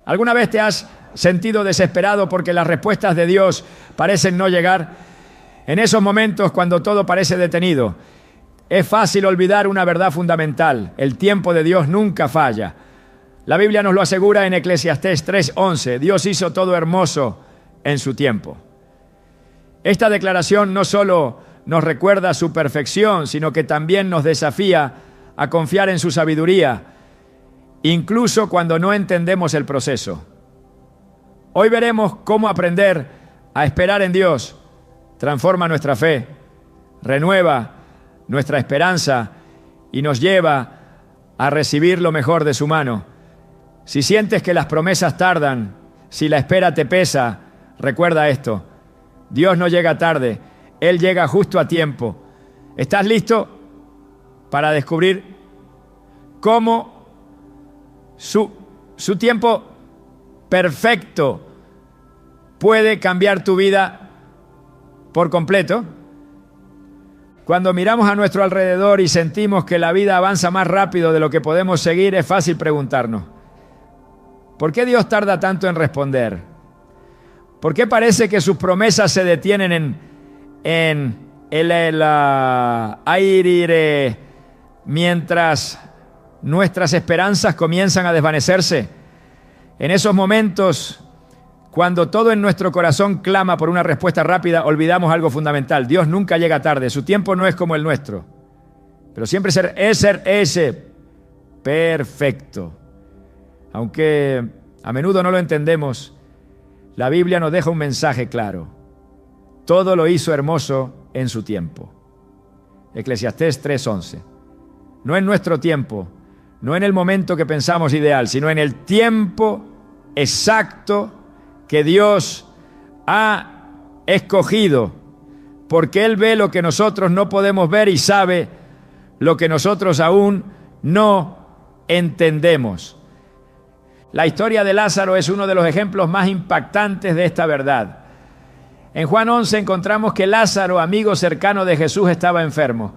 ¿Alguna vez te has sentido desesperado porque las respuestas de Dios parecen no llegar? En esos momentos, cuando todo parece detenido, es fácil olvidar una verdad fundamental: el tiempo de Dios nunca falla. La Biblia nos lo asegura en Eclesiastés 3:11. Dios hizo todo hermoso en su tiempo. Esta declaración no solo nos recuerda su perfección, sino que también nos desafía a confiar en su sabiduría, incluso cuando no entendemos el proceso. Hoy veremos cómo aprender a esperar en Dios transforma nuestra fe, renueva nuestra esperanza y nos lleva a recibir lo mejor de su mano. Si sientes que las promesas tardan, si la espera te pesa, recuerda esto: Dios no llega tarde, Él llega justo a tiempo. ¿Estás listo para descubrir cómo su tiempo perfecto puede cambiar tu vida por completo? Cuando miramos a nuestro alrededor y sentimos que la vida avanza más rápido de lo que podemos seguir, es fácil preguntarnos: ¿por qué Dios tarda tanto en responder? ¿Por qué parece que sus promesas se detienen en el aire mientras nuestras esperanzas comienzan a desvanecerse? En esos momentos, cuando todo en nuestro corazón clama por una respuesta rápida, olvidamos algo fundamental: Dios nunca llega tarde, su tiempo no es como el nuestro, pero siempre es perfecto. Aunque a menudo no lo entendemos, la Biblia nos deja un mensaje claro: todo lo hizo hermoso en su tiempo. Eclesiastés 3:11. No en nuestro tiempo, no en el momento que pensamos ideal, sino en el tiempo exacto que Dios ha escogido, porque Él ve lo que nosotros no podemos ver y sabe lo que nosotros aún no entendemos. La historia de Lázaro es uno de los ejemplos más impactantes de esta verdad. En Juan 11 encontramos que Lázaro, amigo cercano de Jesús, estaba enfermo.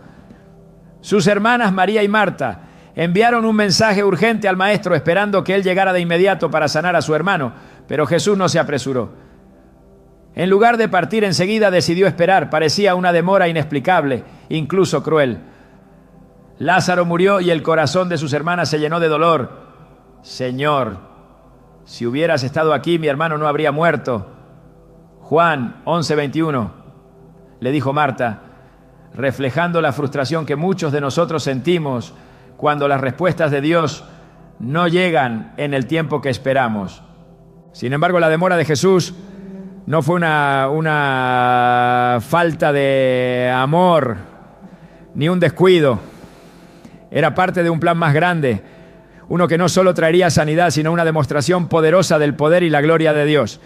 Sus hermanas María y Marta enviaron un mensaje urgente al maestro, esperando que él llegara de inmediato para sanar a su hermano, pero Jesús no se apresuró. En lugar de partir enseguida, decidió esperar. Parecía una demora inexplicable, incluso cruel. Lázaro murió y el corazón de sus hermanas se llenó de dolor. Señor, si hubieras estado aquí, mi hermano no habría muerto. Juan 11:21, le dijo Marta, reflejando la frustración que muchos de nosotros sentimos cuando las respuestas de Dios no llegan en el tiempo que esperamos. Sin embargo, la demora de Jesús no fue una falta de amor ni un descuido. Era parte de un plan más grande, uno que no solo traería sanidad, sino una demostración poderosa del poder y la gloria de Dios.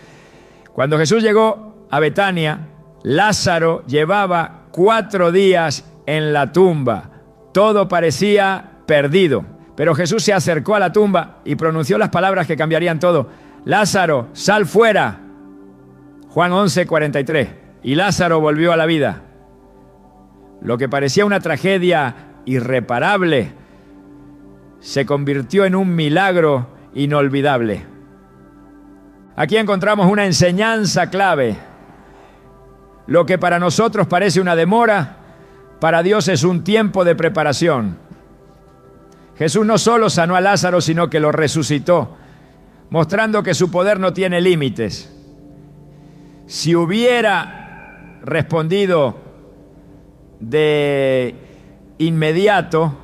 Cuando Jesús llegó a Betania, Lázaro llevaba 4 días en la tumba. Todo parecía perdido, pero Jesús se acercó a la tumba y pronunció las palabras que cambiarían todo: Lázaro, sal fuera. Juan 11:43. Y Lázaro volvió a la vida. Lo que parecía una tragedia irreparable se convirtió en un milagro inolvidable. Aquí encontramos una enseñanza clave. Lo que para nosotros parece una demora, para Dios es un tiempo de preparación. Jesús no solo sanó a Lázaro, sino que lo resucitó, mostrando que su poder no tiene límites. Si hubiera respondido de inmediato,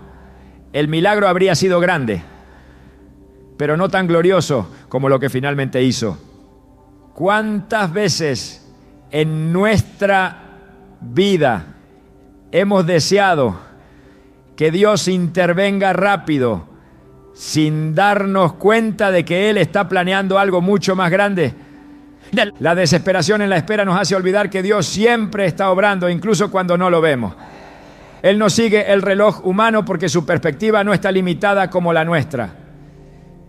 el milagro habría sido grande, pero no tan glorioso como lo que finalmente hizo. ¿Cuántas veces en nuestra vida hemos deseado que Dios intervenga rápido, sin darnos cuenta de que Él está planeando algo mucho más grande? La desesperación en la espera nos hace olvidar que Dios siempre está obrando, incluso cuando no lo vemos. Él no sigue el reloj humano porque su perspectiva no está limitada como la nuestra.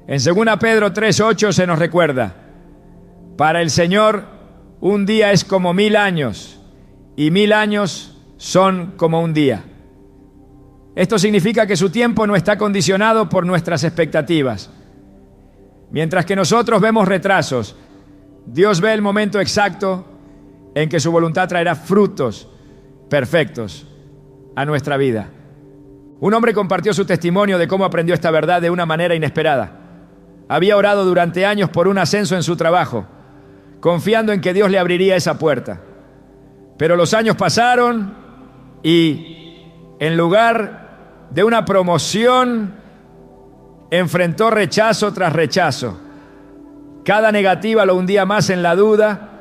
En 2 Pedro 3:8 se nos recuerda: para el Señor un día es como 1000 años y 1000 años son como un día. Esto significa que su tiempo no está condicionado por nuestras expectativas. Mientras que nosotros vemos retrasos, Dios ve el momento exacto en que su voluntad traerá frutos perfectos a nuestra vida. Un hombre compartió su testimonio de cómo aprendió esta verdad de una manera inesperada. Había orado durante años por un ascenso en su trabajo, confiando en que Dios le abriría esa puerta. Pero los años pasaron y en lugar de una promoción, enfrentó rechazo tras rechazo. Cada negativa lo hundía más en la duda,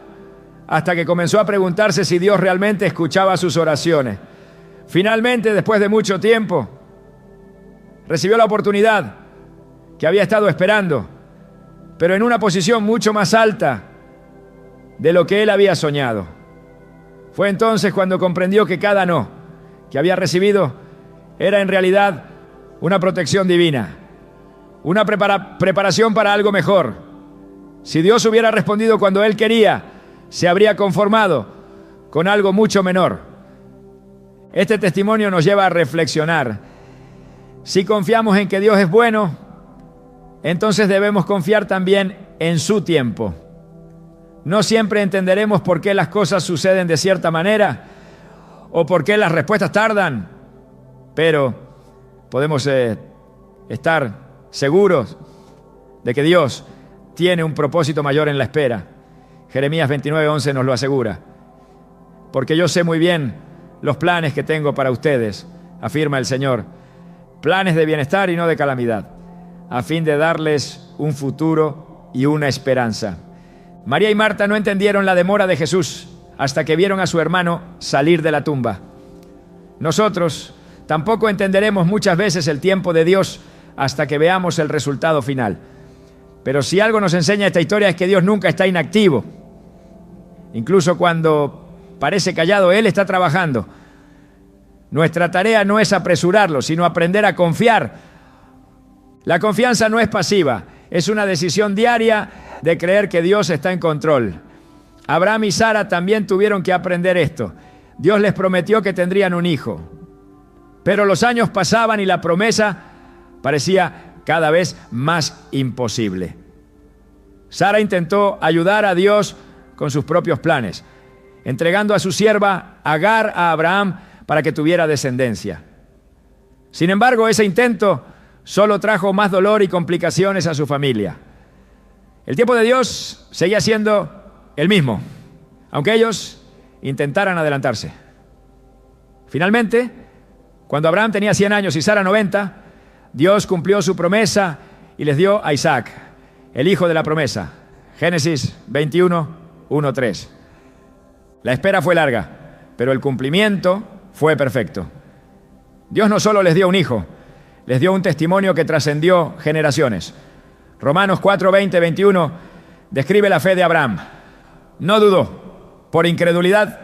hasta que comenzó a preguntarse si Dios realmente escuchaba sus oraciones. Finalmente, después de mucho tiempo, recibió la oportunidad que había estado esperando, pero en una posición mucho más alta de lo que él había soñado. Fue entonces cuando comprendió que cada no que había recibido era en realidad una protección divina, una preparación para algo mejor. Si Dios hubiera respondido cuando él quería, se habría conformado con algo mucho menor. Este testimonio nos lleva a reflexionar. Si confiamos en que Dios es bueno, entonces debemos confiar también en su tiempo. No siempre entenderemos por qué las cosas suceden de cierta manera o por qué las respuestas tardan, pero podemos estar seguros de que Dios tiene un propósito mayor en la espera. Jeremías 29:11 nos lo asegura. Porque yo sé muy bien los planes que tengo para ustedes, afirma el Señor, planes de bienestar y no de calamidad, a fin de darles un futuro y una esperanza. María y Marta no entendieron la demora de Jesús hasta que vieron a su hermano salir de la tumba. Nosotros tampoco entenderemos muchas veces el tiempo de Dios hasta que veamos el resultado final. Pero si algo nos enseña esta historia es que Dios nunca está inactivo. Incluso cuando parece callado, Él está trabajando. Nuestra tarea no es apresurarlo, sino aprender a confiar. La confianza no es pasiva, es una decisión diaria de creer que Dios está en control. Abraham y Sara también tuvieron que aprender esto. Dios les prometió que tendrían un hijo, pero los años pasaban y la promesa parecía cada vez más imposible. Sara intentó ayudar a Dios con sus propios planes, entregando a su sierva Agar a Abraham para que tuviera descendencia. Sin embargo, ese intento solo trajo más dolor y complicaciones a su familia. El tiempo de Dios seguía siendo el mismo, aunque ellos intentaran adelantarse. Finalmente, cuando Abraham tenía 100 años y Sara 90, Dios cumplió su promesa y les dio a Isaac, el hijo de la promesa. Génesis 21:1-3. La espera fue larga, pero el cumplimiento fue perfecto. Dios no solo les dio un hijo, les dio un testimonio que trascendió generaciones. Romanos 4:20-21 describe la fe de Abraham. No dudó por incredulidad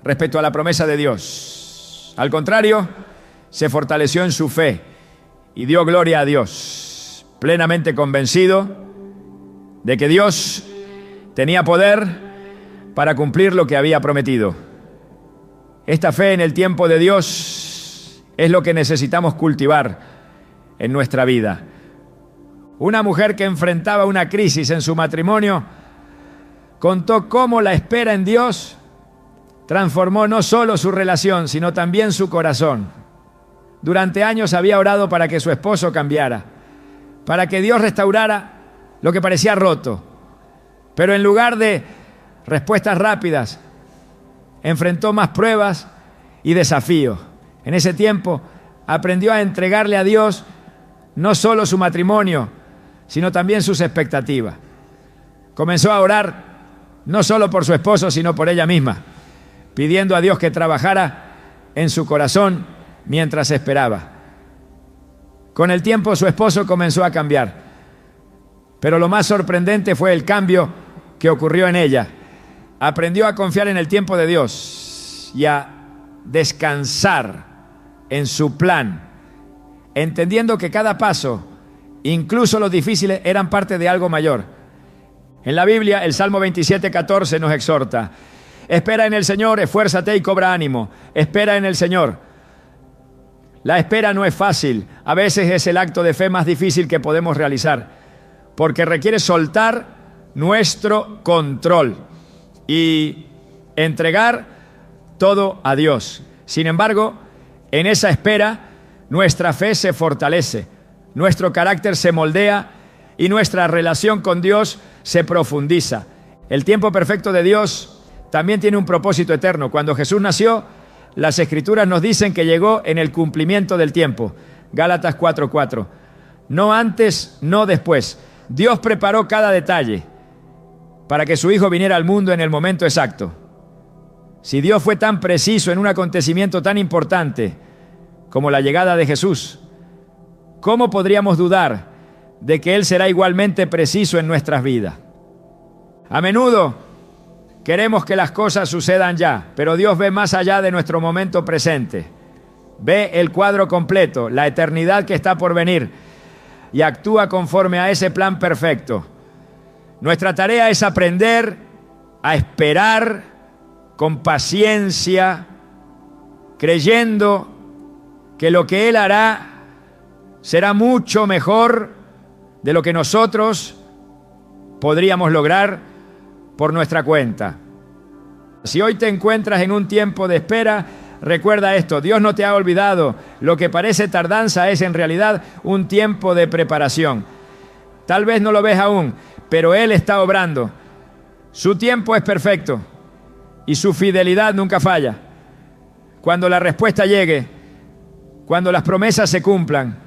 respecto a la promesa de Dios. Al contrario, se fortaleció en su fe y dio gloria a Dios, plenamente convencido de que Dios tenía poder para cumplir lo que había prometido. Esta fe en el tiempo de Dios es lo que necesitamos cultivar en nuestra vida. Una mujer que enfrentaba una crisis en su matrimonio contó cómo la espera en Dios transformó no solo su relación, sino también su corazón. Durante años había orado para que su esposo cambiara, para que Dios restaurara lo que parecía roto. Pero en lugar de respuestas rápidas, enfrentó más pruebas y desafíos. En ese tiempo aprendió a entregarle a Dios no solo su matrimonio, sino también sus expectativas. Comenzó a orar no solo por su esposo, sino por ella misma, pidiendo a Dios que trabajara en su corazón mientras esperaba. Con el tiempo su esposo comenzó a cambiar, pero lo más sorprendente fue el cambio que ocurrió en ella. Aprendió a confiar en el tiempo de Dios y a descansar en su plan, entendiendo que cada paso, incluso los difíciles, eran parte de algo mayor. En la Biblia, el Salmo 27:14 nos exhorta: espera en el Señor, esfuérzate y cobra ánimo. Espera en el Señor. La espera no es fácil. A veces es el acto de fe más difícil que podemos realizar. porque requiere soltar nuestro control y entregar todo a Dios. Sin embargo, en esa espera, nuestra fe se fortalece, nuestro carácter se moldea y nuestra relación con Dios se profundiza. El tiempo perfecto de Dios también tiene un propósito eterno. Cuando Jesús nació, las Escrituras nos dicen que llegó en el cumplimiento del tiempo. Gálatas 4:4. No antes, no después. Dios preparó cada detalle para que su Hijo viniera al mundo en el momento exacto. Si Dios fue tan preciso en un acontecimiento tan importante como la llegada de Jesús, ¿cómo podríamos dudar de que Él será igualmente preciso en nuestras vidas? A menudo queremos que las cosas sucedan ya, pero Dios ve más allá de nuestro momento presente. Ve el cuadro completo, la eternidad que está por venir, y actúa conforme a ese plan perfecto. Nuestra tarea es aprender a esperar con paciencia, creyendo que lo que Él hará será mucho mejor de lo que nosotros podríamos lograr por nuestra cuenta. Si hoy te encuentras en un tiempo de espera, recuerda esto: Dios no te ha olvidado. Lo que parece tardanza es en realidad un tiempo de preparación. Tal vez no lo ves aún, pero Él está obrando. Su tiempo es perfecto y su fidelidad nunca falla. Cuando la respuesta llegue, cuando las promesas se cumplan,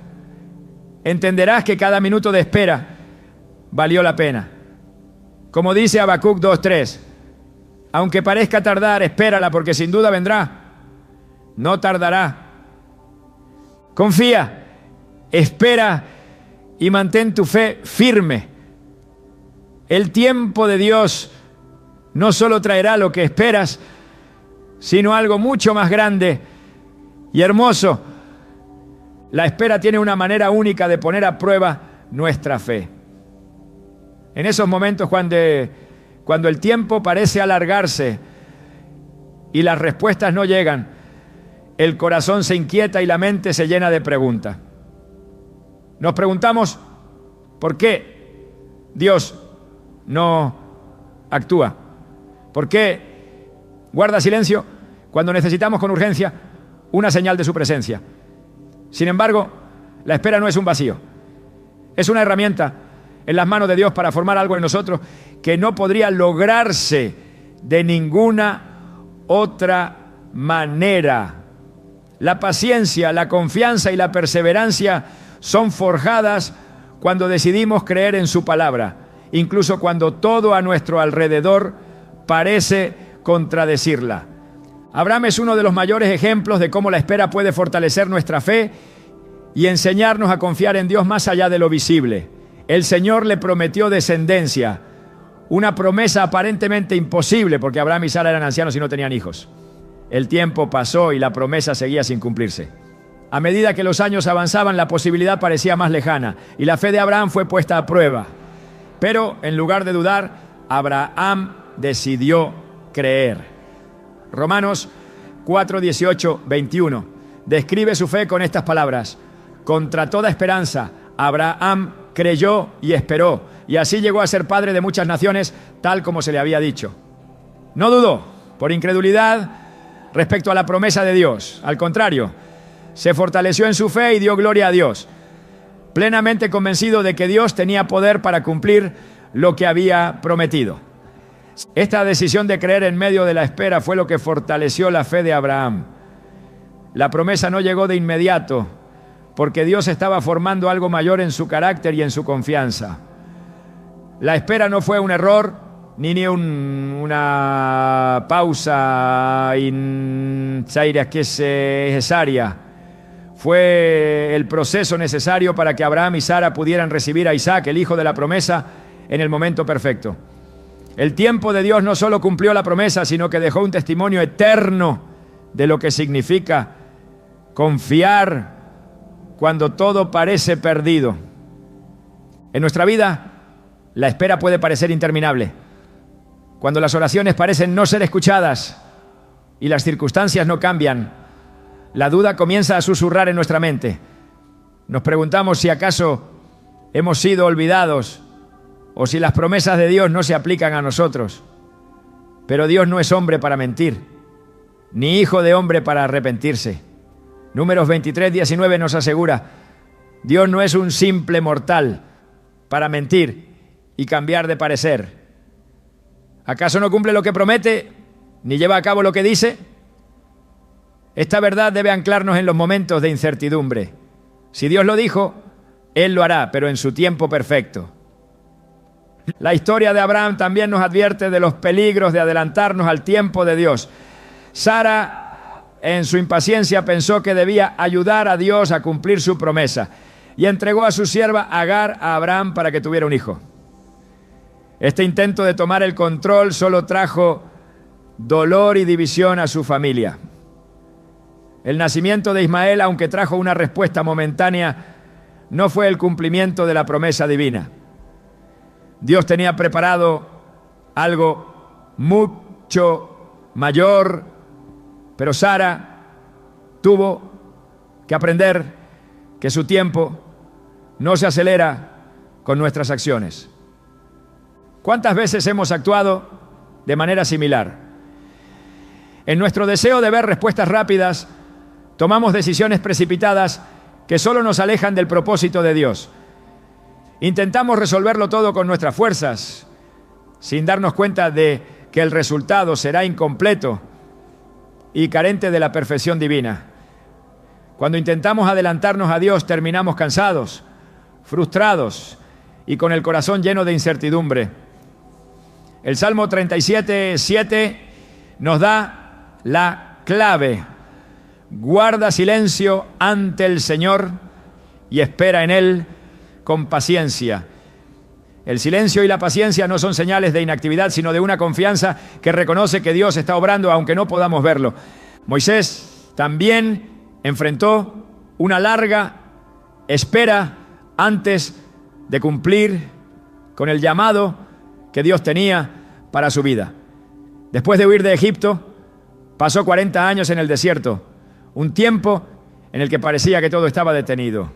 entenderás que cada minuto de espera valió la pena. Como dice Habacuc 2:3, aunque parezca tardar, espérala, porque sin duda vendrá. No tardará. Confía, espera y mantén tu fe firme. El tiempo de Dios no solo traerá lo que esperas, sino algo mucho más grande y hermoso. La espera tiene una manera única de poner a prueba nuestra fe. En esos momentos cuando el tiempo parece alargarse y las respuestas no llegan, el corazón se inquieta y la mente se llena de preguntas. Nos preguntamos, ¿por qué Dios no actúa? ¿Por qué guarda silencio cuando necesitamos con urgencia una señal de su presencia? Sin embargo, la espera no es un vacío. Es una herramienta en las manos de Dios para formar algo en nosotros que no podría lograrse de ninguna otra manera. La paciencia, la confianza y la perseverancia son forjadas cuando decidimos creer en su palabra, incluso cuando todo a nuestro alrededor parece contradecirla. Abraham es uno de los mayores ejemplos de cómo la espera puede fortalecer nuestra fe y enseñarnos a confiar en Dios más allá de lo visible. El Señor le prometió descendencia, una promesa aparentemente imposible porque Abraham y Sara eran ancianos y no tenían hijos. El tiempo pasó y la promesa seguía sin cumplirse. A medida que los años avanzaban, la posibilidad parecía más lejana y la fe de Abraham fue puesta a prueba. Pero en lugar de dudar, Abraham decidió creer. Romanos 4, 18, 21 describe su fe con estas palabras: contra toda esperanza, Abraham creyó y esperó, y así llegó a ser padre de muchas naciones, tal como se le había dicho. No dudó por incredulidad respecto a la promesa de Dios. Al contrario, se fortaleció en su fe y dio gloria a Dios, plenamente convencido de que Dios tenía poder para cumplir lo que había prometido. Esta decisión de creer en medio de la espera fue lo que fortaleció la fe de Abraham. La promesa no llegó de inmediato, porque Dios estaba formando algo mayor en su carácter y en su confianza. La espera no fue un error, ni una pausa necesaria. Fue el proceso necesario para que Abraham y Sara pudieran recibir a Isaac, el hijo de la promesa, en el momento perfecto. El tiempo de Dios no solo cumplió la promesa, sino que dejó un testimonio eterno de lo que significa confiar cuando todo parece perdido. En nuestra vida, la espera puede parecer interminable. Cuando las oraciones parecen no ser escuchadas y las circunstancias no cambian, la duda comienza a susurrar en nuestra mente. Nos preguntamos si acaso hemos sido olvidados o si las promesas de Dios no se aplican a nosotros. Pero Dios no es hombre para mentir, ni hijo de hombre para arrepentirse. Números 23:19 nos asegura: Dios no es un simple mortal para mentir y cambiar de parecer. ¿Acaso no cumple lo que promete, ni lleva a cabo lo que dice? Esta verdad debe anclarnos en los momentos de incertidumbre. Si Dios lo dijo, Él lo hará, pero en su tiempo perfecto. La historia de Abraham también nos advierte de los peligros de adelantarnos al tiempo de Dios. Sara, en su impaciencia, pensó que debía ayudar a Dios a cumplir su promesa y entregó a su sierva Agar a Abraham para que tuviera un hijo. Este intento de tomar el control solo trajo dolor y división a su familia. El nacimiento de Ismael, aunque trajo una respuesta momentánea, no fue el cumplimiento de la promesa divina. Dios tenía preparado algo mucho mayor, pero Sara tuvo que aprender que su tiempo no se acelera con nuestras acciones. ¿Cuántas veces hemos actuado de manera similar? En nuestro deseo de ver respuestas rápidas, tomamos decisiones precipitadas que solo nos alejan del propósito de Dios. Intentamos resolverlo todo con nuestras fuerzas, sin darnos cuenta de que el resultado será incompleto y carente de la perfección divina. Cuando intentamos adelantarnos a Dios, terminamos cansados, frustrados y con el corazón lleno de incertidumbre. El Salmo 37:7 nos da la clave: guarda silencio ante el Señor y espera en Él con paciencia. El silencio y la paciencia no son señales de inactividad, sino de una confianza que reconoce que Dios está obrando aunque no podamos verlo. Moisés también enfrentó una larga espera antes de cumplir con el llamado que Dios tenía para su vida. Después de huir de Egipto, pasó 40 años en el desierto, un tiempo en el que parecía que todo estaba detenido.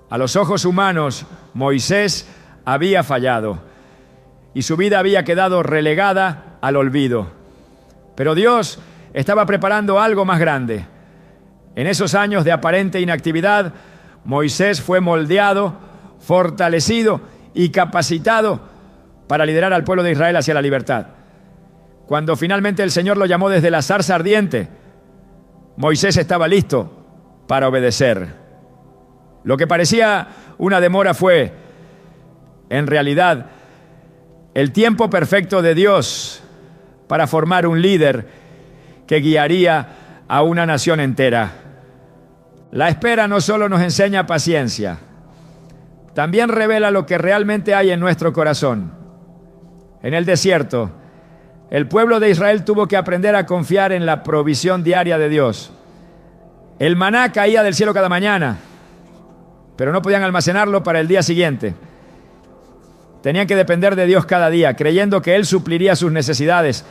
A los ojos humanos, Moisés había fallado y su vida había quedado relegada al olvido. Pero Dios estaba preparando algo más grande. En esos años de aparente inactividad, Moisés fue moldeado, fortalecido y capacitado para liderar al pueblo de Israel hacia la libertad. Cuando finalmente el Señor lo llamó desde la zarza ardiente, Moisés estaba listo para obedecer. Lo que parecía una demora fue, en realidad, el tiempo perfecto de Dios para formar un líder que guiaría a una nación entera. La espera no solo nos enseña paciencia, también revela lo que realmente hay en nuestro corazón. En el desierto, el pueblo de Israel tuvo que aprender a confiar en la provisión diaria de Dios. El maná caía del cielo cada mañana, pero no podían almacenarlo para el día siguiente. Tenían que depender de Dios cada día, creyendo que Él supliría sus necesidades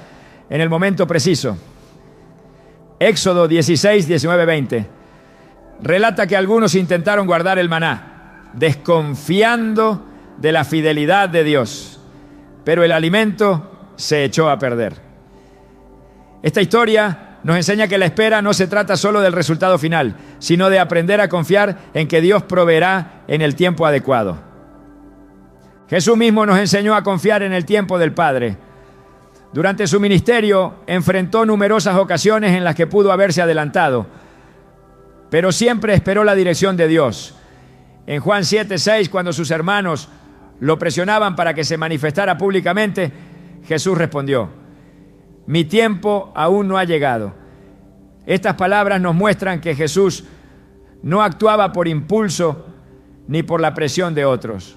en el momento preciso. Éxodo 16:19-20 relata que algunos intentaron guardar el maná, desconfiando de la fidelidad de Dios, pero el alimento se echó a perder. Esta historia nos enseña que la espera no se trata solo del resultado final, sino de aprender a confiar en que Dios proveerá en el tiempo adecuado. Jesús mismo nos enseñó a confiar en el tiempo del Padre. Durante su ministerio enfrentó numerosas ocasiones en las que pudo haberse adelantado, pero siempre esperó la dirección de Dios. En Juan 7:6, cuando sus hermanos lo presionaban para que se manifestara públicamente, Jesús respondió: mi tiempo aún no ha llegado. Estas palabras nos muestran que Jesús no actuaba por impulso ni por la presión de otros.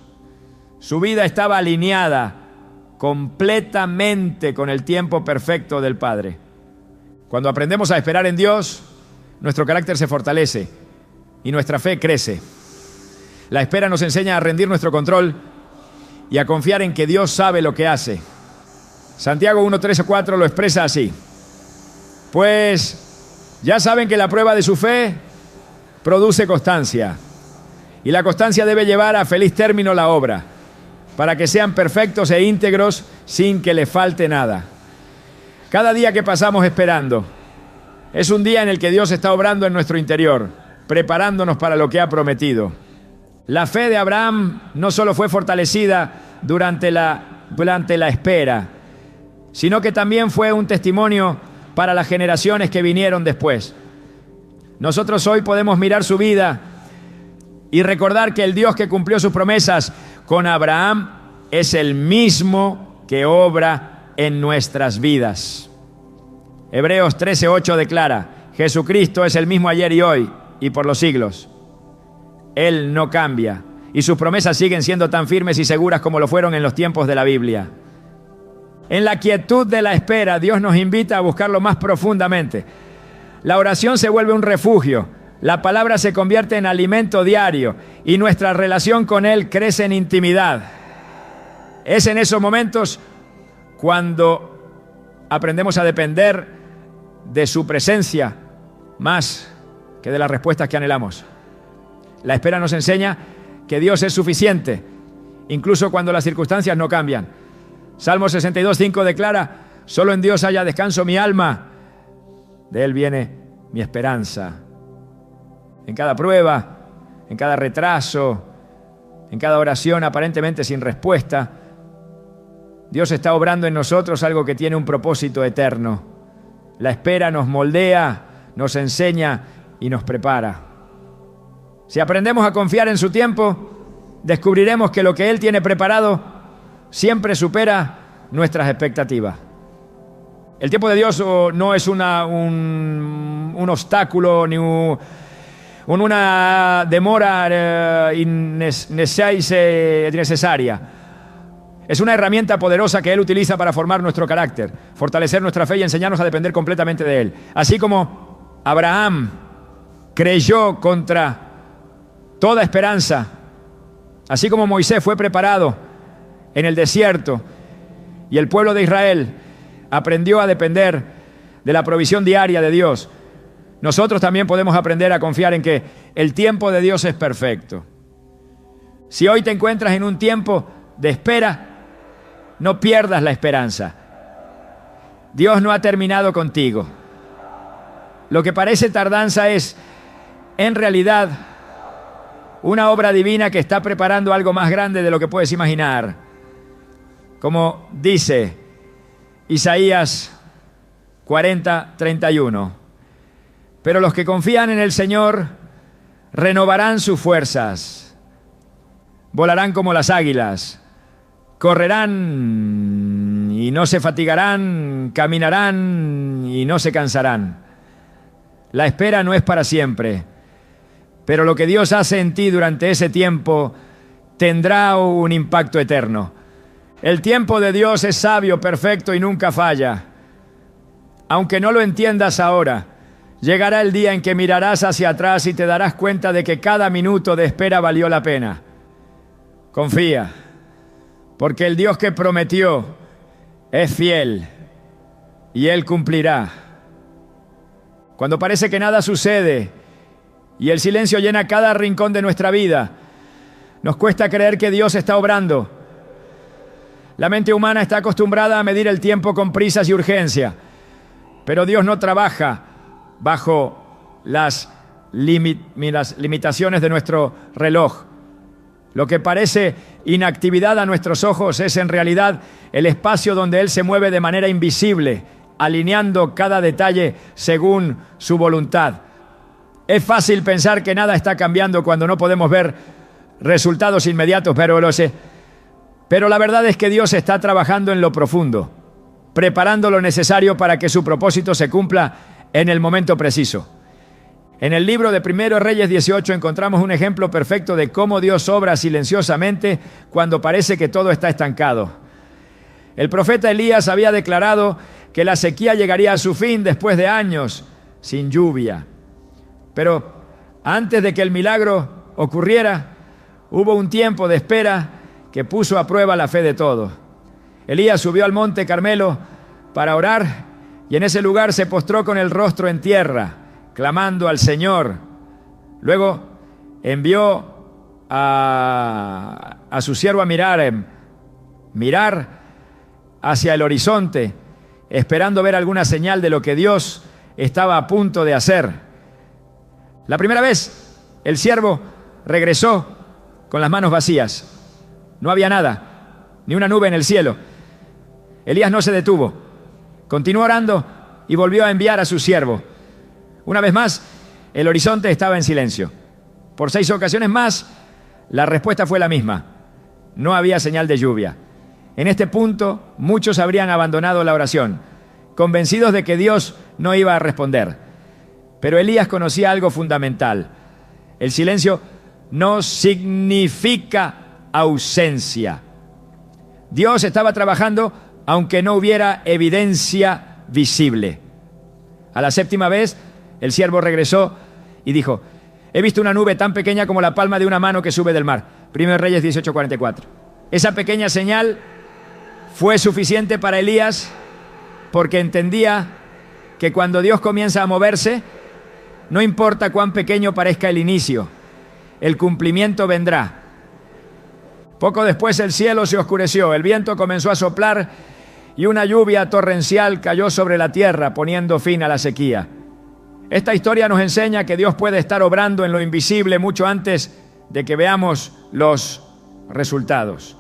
Su vida estaba alineada completamente con el tiempo perfecto del Padre. Cuando aprendemos a esperar en Dios, nuestro carácter se fortalece y nuestra fe crece. La espera nos enseña a rendir nuestro control y a confiar en que Dios sabe lo que hace. Santiago 1:3-4 lo expresa así: pues ya saben que la prueba de su fe produce constancia, y la constancia debe llevar a feliz término la obra, para que sean perfectos e íntegros sin que les falte nada. Cada día que pasamos esperando es un día en el que Dios está obrando en nuestro interior, preparándonos para lo que ha prometido. La fe de Abraham no solo fue fortalecida durante la espera, sino que también fue un testimonio para las generaciones que vinieron después. Nosotros hoy podemos mirar su vida y recordar que el Dios que cumplió sus promesas con Abraham es el mismo que obra en nuestras vidas. Hebreos 13:8 declara: Jesucristo es el mismo ayer y hoy y por los siglos. Él no cambia y sus promesas siguen siendo tan firmes y seguras como lo fueron en los tiempos de la Biblia. En la quietud de la espera, Dios nos invita a buscarlo más profundamente. La oración se vuelve un refugio, la palabra se convierte en alimento diario y nuestra relación con Él crece en intimidad. Es en esos momentos cuando aprendemos a depender de su presencia más que de las respuestas que anhelamos. La espera nos enseña que Dios es suficiente, incluso cuando las circunstancias no cambian. Salmo 62:5 declara: solo en Dios haya descanso mi alma, de Él viene mi esperanza. En cada prueba, en cada retraso, en cada oración aparentemente sin respuesta, Dios está obrando en nosotros algo que tiene un propósito eterno. La espera nos moldea, nos enseña y nos prepara. Si aprendemos a confiar en su tiempo, descubriremos que lo que Él tiene preparado siempre supera nuestras expectativas. El tiempo de Dios no es un obstáculo ni una demora innecesaria. Es una herramienta poderosa que Él utiliza para formar nuestro carácter, fortalecer nuestra fe y enseñarnos a depender completamente de Él. Así como Abraham creyó contra toda esperanza, así como Moisés fue preparado en el desierto y el pueblo de Israel aprendió a depender de la provisión diaria de Dios, nosotros también podemos aprender a confiar en que el tiempo de Dios es perfecto. Si hoy te encuentras en un tiempo de espera, no pierdas la esperanza. Dios no ha terminado contigo. Lo que parece tardanza es, en realidad, una obra divina que está preparando algo más grande de lo que puedes imaginar. Como dice Isaías 40:31. Pero los que confían en el Señor renovarán sus fuerzas, volarán como las águilas, correrán y no se fatigarán, caminarán y no se cansarán. La espera no es para siempre, pero lo que Dios hace en ti durante ese tiempo tendrá un impacto eterno. El tiempo de Dios es sabio, perfecto y nunca falla. Aunque no lo entiendas ahora, llegará el día en que mirarás hacia atrás y te darás cuenta de que cada minuto de espera valió la pena. Confía, porque el Dios que prometió es fiel y Él cumplirá. Cuando parece que nada sucede y el silencio llena cada rincón de nuestra vida, nos cuesta creer que Dios está obrando. La mente humana está acostumbrada a medir el tiempo con prisas y urgencia, pero Dios no trabaja bajo las limitaciones de nuestro reloj. Lo que parece inactividad a nuestros ojos es en realidad el espacio donde Él se mueve de manera invisible, alineando cada detalle según su voluntad. Es fácil pensar que nada está cambiando cuando no podemos ver resultados inmediatos, pero la verdad es que Dios está trabajando en lo profundo, preparando lo necesario para que su propósito se cumpla en el momento preciso. En el libro de 1 Reyes 18 encontramos un ejemplo perfecto de cómo Dios obra silenciosamente cuando parece que todo está estancado. El profeta Elías había declarado que la sequía llegaría a su fin después de años sin lluvia. Pero antes de que el milagro ocurriera, hubo un tiempo de espera que puso a prueba la fe de todos. Elías subió al monte Carmelo para orar y en ese lugar se postró con el rostro en tierra, clamando al Señor. Luego envió a su siervo Amirarem mirar hacia el horizonte, esperando ver alguna señal de lo que Dios estaba a punto de hacer. La primera vez, el siervo regresó con las manos vacías. No había nada, ni una nube en el cielo. Elías no se detuvo. Continuó orando y volvió a enviar a su siervo. Una vez más, el horizonte estaba en silencio. Por 6 ocasiones más, la respuesta fue la misma. No había señal de lluvia. En este punto, muchos habrían abandonado la oración, convencidos de que Dios no iba a responder. Pero Elías conocía algo fundamental. El silencio no significa ausencia. Dios estaba trabajando aunque no hubiera evidencia visible. A la 7ª vez, el siervo regresó y dijo: he visto una nube tan pequeña como la palma de una mano que sube del mar. 1 Reyes 18:44. Esa pequeña señal fue suficiente para Elías, porque entendía que cuando Dios comienza a moverse, no importa cuán pequeño parezca el inicio, el cumplimiento vendrá. Poco después el cielo se oscureció, el viento comenzó a soplar y una lluvia torrencial cayó sobre la tierra, poniendo fin a la sequía. Esta historia nos enseña que Dios puede estar obrando en lo invisible mucho antes de que veamos los resultados.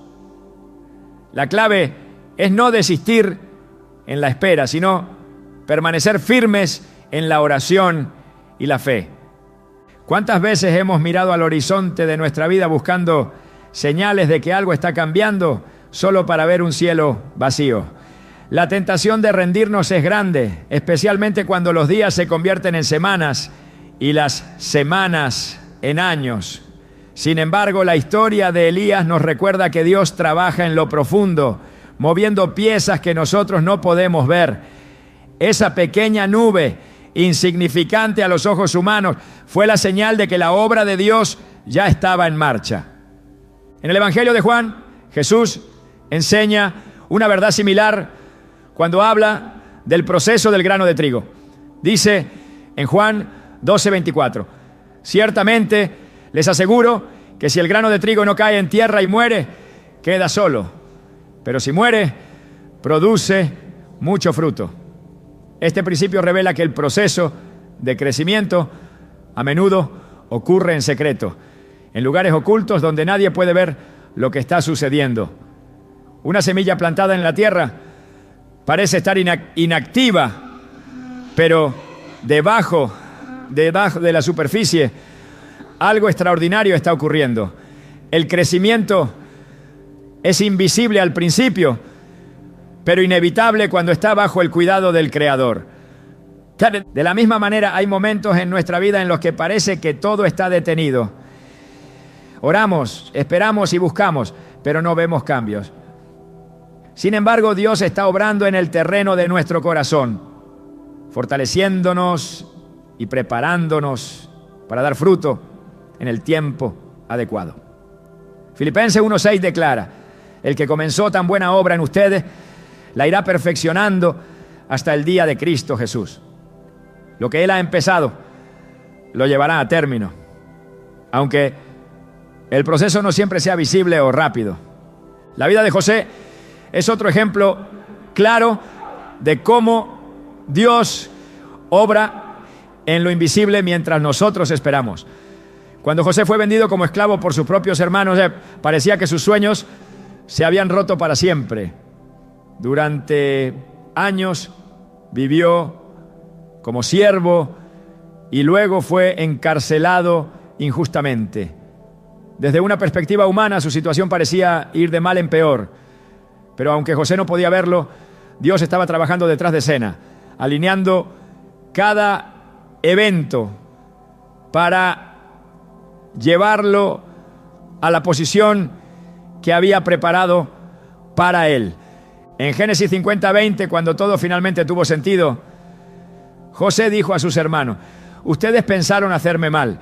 La clave es no desistir en la espera, sino permanecer firmes en la oración y la fe. ¿Cuántas veces hemos mirado al horizonte de nuestra vida buscando señales de que algo está cambiando solo para ver un cielo vacío? La tentación de rendirnos es grande, especialmente cuando los días se convierten en semanas y las semanas en años. Sin embargo, la historia de Elías nos recuerda que Dios trabaja en lo profundo, moviendo piezas que nosotros no podemos ver. Esa pequeña nube, insignificante a los ojos humanos, fue la señal de que la obra de Dios ya estaba en marcha. En el Evangelio de Juan, Jesús enseña una verdad similar cuando habla del proceso del grano de trigo. Dice en Juan 12:24: ciertamente les aseguro que si el grano de trigo no cae en tierra y muere, queda solo. Pero si muere, produce mucho fruto. Este principio revela que el proceso de crecimiento a menudo ocurre en secreto, en lugares ocultos donde nadie puede ver lo que está sucediendo. Una semilla plantada en la tierra parece estar inactiva, pero debajo de la superficie algo extraordinario está ocurriendo. El crecimiento es invisible al principio, pero inevitable cuando está bajo el cuidado del Creador. De la misma manera, hay momentos en nuestra vida en los que parece que todo está detenido. Oramos, esperamos y buscamos, pero no vemos cambios. Sin embargo, Dios está obrando en el terreno de nuestro corazón, fortaleciéndonos y preparándonos para dar fruto en el tiempo adecuado. Filipenses 1:6 declara: el que comenzó tan buena obra en ustedes, la irá perfeccionando hasta el día de Cristo Jesús. Lo que Él ha empezado, lo llevará a término, aunque el proceso no siempre sea visible o rápido. La vida de José es otro ejemplo claro de cómo Dios obra en lo invisible mientras nosotros esperamos. Cuando José fue vendido como esclavo por sus propios hermanos, parecía que sus sueños se habían roto para siempre. Durante años vivió como siervo y luego fue encarcelado injustamente. Desde una perspectiva humana, su situación parecía ir de mal en peor. Pero aunque José no podía verlo, Dios estaba trabajando detrás de escena, alineando cada evento para llevarlo a la posición que había preparado para él. En Génesis 50:20, cuando todo finalmente tuvo sentido, José dijo a sus hermanos: ustedes pensaron hacerme mal,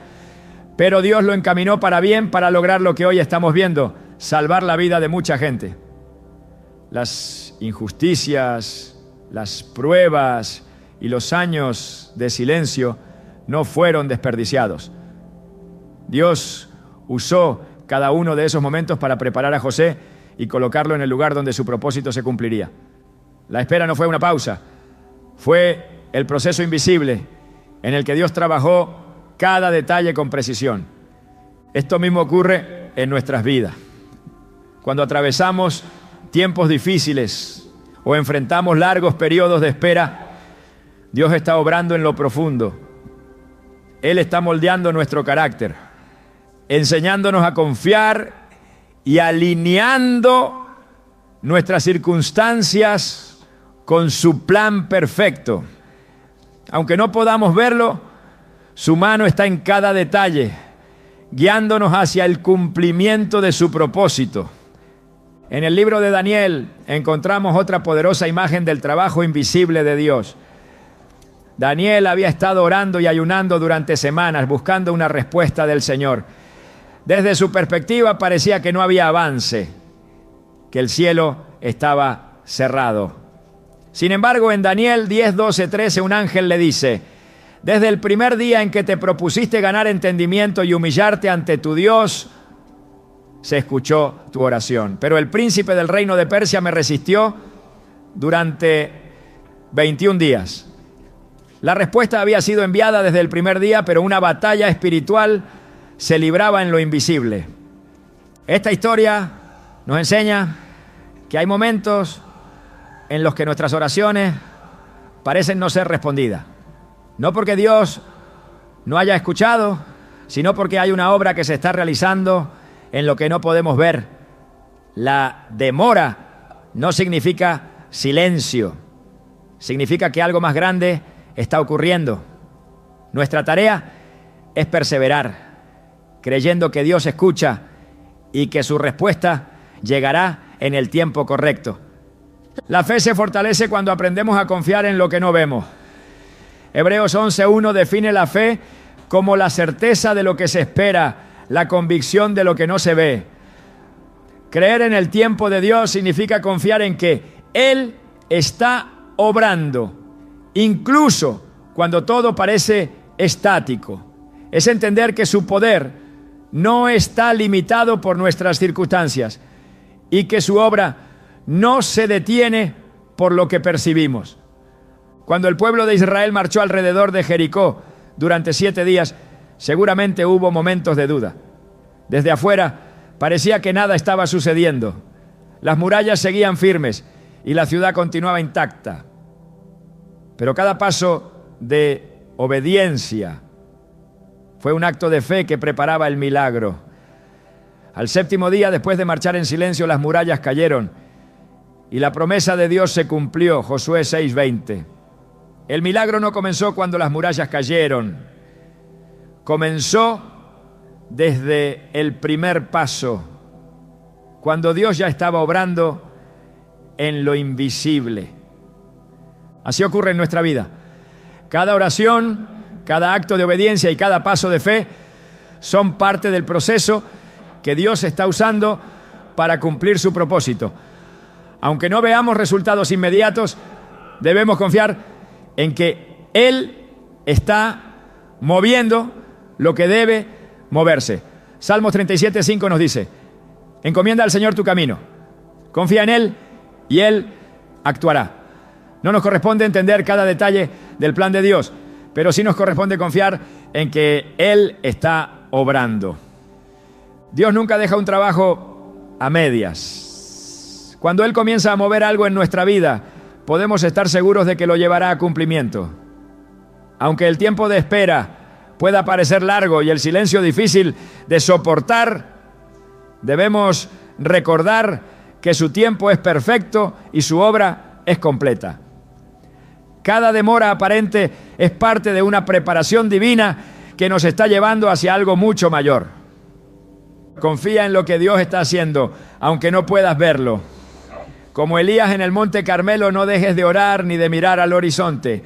pero Dios lo encaminó para bien, para lograr lo que hoy estamos viendo, salvar la vida de mucha gente. Las injusticias, las pruebas y los años de silencio no fueron desperdiciados. Dios usó cada uno de esos momentos para preparar a José y colocarlo en el lugar donde su propósito se cumpliría. La espera no fue una pausa, fue el proceso invisible en el que Dios trabajó cada detalle con precisión. Esto mismo ocurre en nuestras vidas. Cuando atravesamos tiempos difíciles o enfrentamos largos periodos de espera, Dios está obrando en lo profundo. Él está moldeando nuestro carácter, enseñándonos a confiar y alineando nuestras circunstancias con su plan perfecto. Aunque no podamos verlo, su mano está en cada detalle, guiándonos hacia el cumplimiento de su propósito. En el libro de Daniel encontramos otra poderosa imagen del trabajo invisible de Dios. Daniel había estado orando y ayunando durante semanas, buscando una respuesta del Señor. Desde su perspectiva parecía que no había avance, que el cielo estaba cerrado. Sin embargo, en Daniel 10, 12, 13, un ángel le dice: desde el primer día en que te propusiste ganar entendimiento y humillarte ante tu Dios, se escuchó tu oración. Pero el príncipe del reino de Persia me resistió durante 21 días. La respuesta había sido enviada desde el primer día, pero una batalla espiritual se libraba en lo invisible. Esta historia nos enseña que hay momentos en los que nuestras oraciones parecen no ser respondidas. No porque Dios no haya escuchado, sino porque hay una obra que se está realizando en lo que no podemos ver. La demora no significa silencio, significa que algo más grande está ocurriendo. Nuestra tarea es perseverar, creyendo que Dios escucha y que su respuesta llegará en el tiempo correcto. La fe se fortalece cuando aprendemos a confiar en lo que no vemos. Hebreos 11:1 define la fe como la certeza de lo que se espera, la convicción de lo que no se ve. Creer en el tiempo de Dios significa confiar en que Él está obrando, incluso cuando todo parece estático. Es entender que su poder no está limitado por nuestras circunstancias y que su obra no se detiene por lo que percibimos. Cuando el pueblo de Israel marchó alrededor de Jericó durante 7 días, seguramente hubo momentos de duda. Desde afuera parecía que nada estaba sucediendo. Las murallas seguían firmes y la ciudad continuaba intacta. Pero cada paso de obediencia fue un acto de fe que preparaba el milagro. Al 7º día, después de marchar en silencio, las murallas cayeron y la promesa de Dios se cumplió. Josué 6:20. El milagro no comenzó cuando las murallas cayeron. Comenzó desde el primer paso, cuando Dios ya estaba obrando en lo invisible. Así ocurre en nuestra vida. Cada oración, cada acto de obediencia y cada paso de fe son parte del proceso que Dios está usando para cumplir su propósito. Aunque no veamos resultados inmediatos, debemos confiar en que Él está moviendo lo que debe moverse. Salmos 37:5 nos dice: encomienda al Señor tu camino, confía en Él y Él actuará. No nos corresponde entender cada detalle del plan de Dios, pero sí nos corresponde confiar en que Él está obrando. Dios nunca deja un trabajo a medias. Cuando Él comienza a mover algo en nuestra vida, podemos estar seguros de que lo llevará a cumplimiento. Aunque el tiempo de espera pueda parecer largo y el silencio difícil de soportar, debemos recordar que su tiempo es perfecto y su obra es completa. Cada demora aparente es parte de una preparación divina que nos está llevando hacia algo mucho mayor. Confía en lo que Dios está haciendo, aunque no puedas verlo. Como Elías en el monte Carmelo, no dejes de orar ni de mirar al horizonte.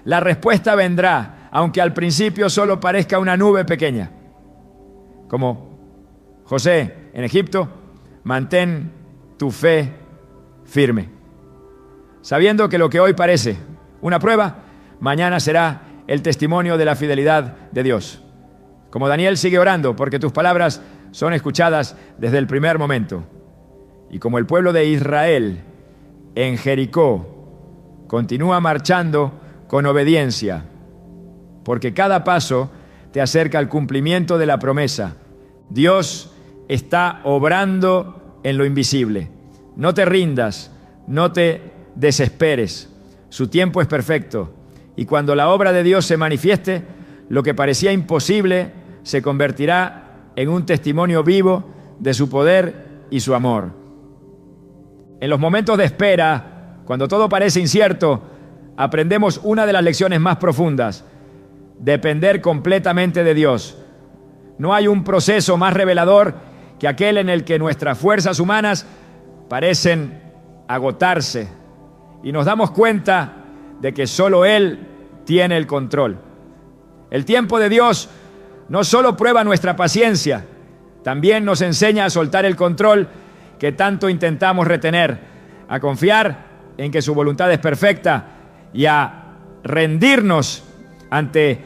La respuesta vendrá, aunque al principio solo parezca una nube pequeña. Como José en Egipto, mantén tu fe firme, sabiendo que lo que hoy parece una prueba, mañana será el testimonio de la fidelidad de Dios. Como Daniel, sigue orando, porque tus palabras son escuchadas desde el primer momento. Y como el pueblo de Israel en Jericó continúa marchando con obediencia, porque cada paso te acerca al cumplimiento de la promesa. Dios está obrando en lo invisible. No te rindas, no te desesperes. Su tiempo es perfecto. Y cuando la obra de Dios se manifieste, lo que parecía imposible se convertirá en un testimonio vivo de su poder y su amor. En los momentos de espera, cuando todo parece incierto, aprendemos una de las lecciones más profundas: depender completamente de Dios. No hay un proceso más revelador que aquel en el que nuestras fuerzas humanas parecen agotarse y nos damos cuenta de que solo Él tiene el control. El tiempo de Dios no solo prueba nuestra paciencia, también nos enseña a soltar el control que tanto intentamos retener, a confiar en que su voluntad es perfecta y a rendirnos ante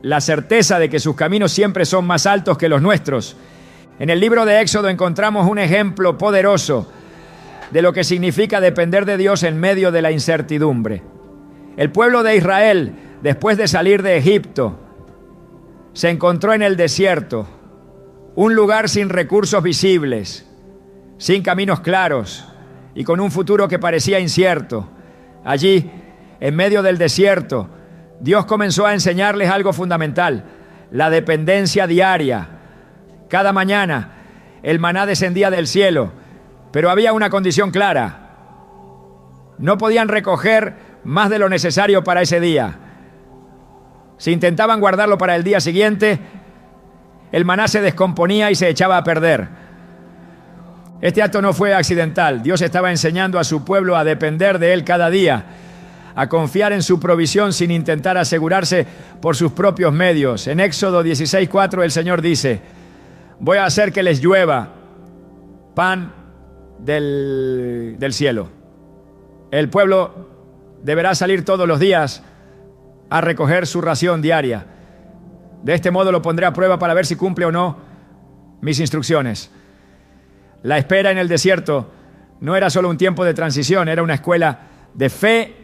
la certeza de que sus caminos siempre son más altos que los nuestros. En el libro de Éxodo encontramos un ejemplo poderoso de lo que significa depender de Dios en medio de la incertidumbre. El pueblo de Israel, después de salir de Egipto, se encontró en el desierto, un lugar sin recursos visibles, sin caminos claros y con un futuro que parecía incierto. Allí, en medio del desierto, Dios comenzó a enseñarles algo fundamental: la dependencia diaria. Cada mañana el maná descendía del cielo, pero había una condición clara: no podían recoger más de lo necesario para ese día. Si intentaban guardarlo para el día siguiente, el maná se descomponía y se echaba a perder. Este acto no fue accidental. Dios estaba enseñando a su pueblo a depender de Él cada día, a confiar en su provisión sin intentar asegurarse por sus propios medios. En Éxodo 16:4 el Señor dice: voy a hacer que les llueva pan del cielo. El pueblo deberá salir todos los días a recoger su ración diaria. De este modo lo pondré a prueba para ver si cumple o no mis instrucciones. La espera en el desierto no era solo un tiempo de transición, era una escuela de fe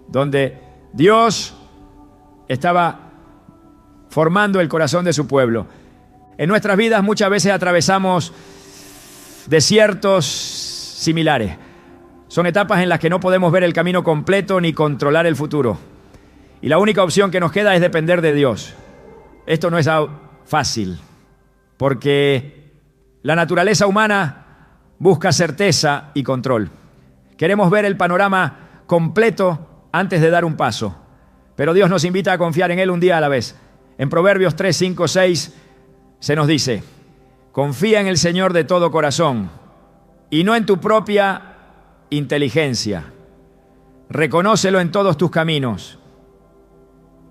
donde Dios estaba formando el corazón de su pueblo. En nuestras vidas muchas veces atravesamos desiertos similares. Son etapas en las que no podemos ver el camino completo ni controlar el futuro. Y la única opción que nos queda es depender de Dios. Esto no es fácil, porque la naturaleza humana busca certeza y control. Queremos ver el panorama completo antes de dar un paso, pero Dios nos invita a confiar en Él un día a la vez. En Proverbios 3, 5, 6 se nos dice: confía en el Señor de todo corazón y no en tu propia inteligencia. Reconócelo en todos tus caminos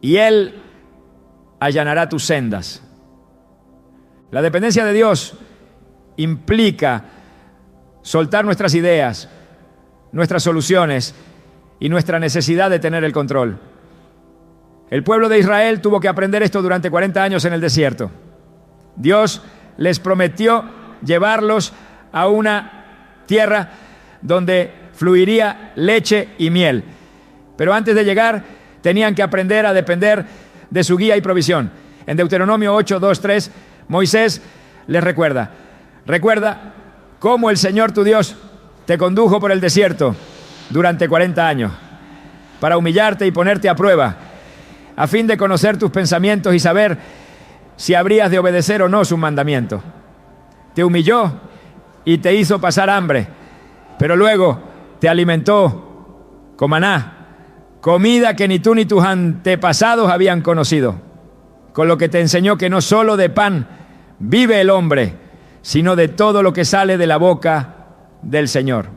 y Él allanará tus sendas. La dependencia de Dios implica soltar nuestras ideas, nuestras soluciones y nuestra necesidad de tener el control. El pueblo de Israel tuvo que aprender esto durante 40 años en el desierto. Dios les prometió llevarlos a una tierra donde fluiría leche y miel. Pero antes de llegar, tenían que aprender a depender de su guía y provisión. En Deuteronomio 8, 2, 3, Moisés les recuerda cómo el Señor tu Dios te condujo por el desierto durante 40 años para humillarte y ponerte a prueba, a fin de conocer tus pensamientos y saber si habrías de obedecer o no sus mandamientos. Te humilló y te hizo pasar hambre, pero luego te alimentó con maná, comida que ni tú ni tus antepasados habían conocido, con lo que te enseñó que no solo de pan vive el hombre, sino de todo lo que sale de la boca del Señor.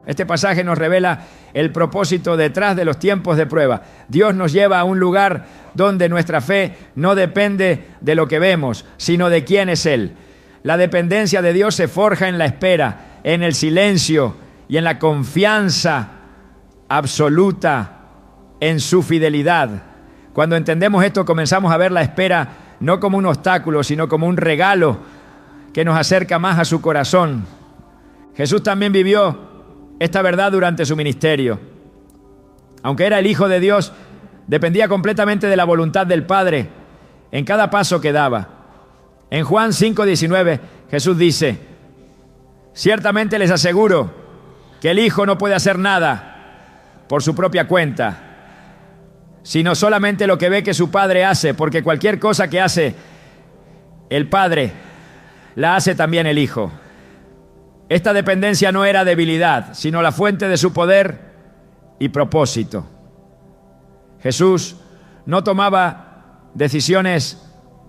Este pasaje nos revela el propósito detrás de los tiempos de prueba. Dios nos lleva a un lugar donde nuestra fe no depende de lo que vemos, sino de quién es Él. La dependencia de Dios se forja en la espera, en el silencio y en la confianza absoluta en su fidelidad. Cuando entendemos esto, comenzamos a ver la espera no como un obstáculo, sino como un regalo que nos acerca más a su corazón. Jesús también vivió esta verdad durante su ministerio. Aunque era el Hijo de Dios, dependía completamente de la voluntad del Padre en cada paso que daba. En Juan 5:19, Jesús dice: ciertamente les aseguro que el Hijo no puede hacer nada por su propia cuenta, sino solamente lo que ve que su Padre hace, porque cualquier cosa que hace el Padre, la hace también el Hijo. Esta dependencia no era debilidad, sino la fuente de su poder y propósito. Jesús no tomaba decisiones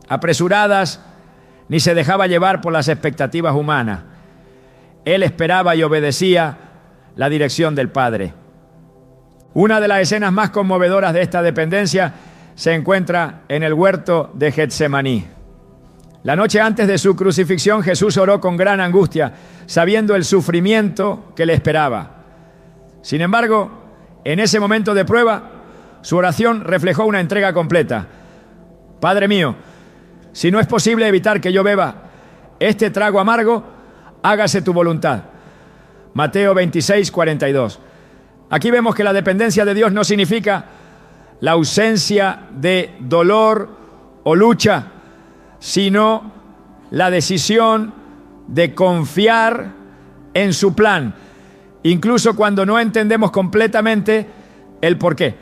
apresuradas ni se dejaba llevar por las expectativas humanas. Él esperaba y obedecía la dirección del Padre. Una de las escenas más conmovedoras de esta dependencia se encuentra en el huerto de Getsemaní. La noche antes de su crucifixión, Jesús oró con gran angustia, sabiendo el sufrimiento que le esperaba. Sin embargo, en ese momento de prueba, su oración reflejó una entrega completa. Padre mío, si no es posible evitar que yo beba este trago amargo, hágase tu voluntad. Mateo 26:42. Aquí vemos que la dependencia de Dios no significa la ausencia de dolor o lucha, sino la decisión de confiar en su plan, incluso cuando no entendemos completamente el porqué.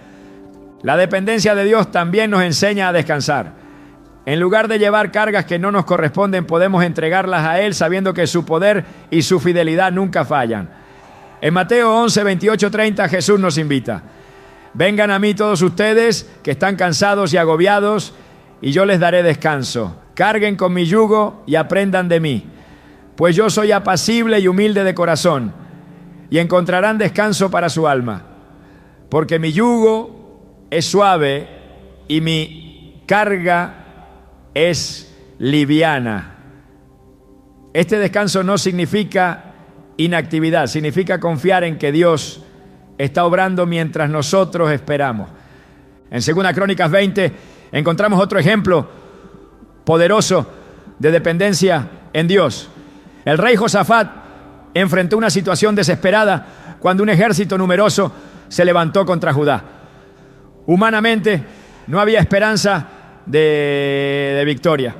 La dependencia de Dios también nos enseña a descansar. En lugar de llevar cargas que no nos corresponden, podemos entregarlas a Él sabiendo que su poder y su fidelidad nunca fallan. En Mateo 11:28-30 Jesús nos invita: vengan a mí todos ustedes que están cansados y agobiados, y yo les daré descanso. Carguen con mi yugo y aprendan de mí, pues yo soy apacible y humilde de corazón, y encontrarán descanso para su alma, porque mi yugo es suave y mi carga es liviana. Este descanso no significa inactividad, significa confiar en que Dios está obrando mientras nosotros esperamos. En 2 Crónicas 20 encontramos otro ejemplo poderoso de dependencia en Dios. El rey Josafat enfrentó una situación desesperada cuando un ejército numeroso se levantó contra Judá. Humanamente no había esperanza de victoria,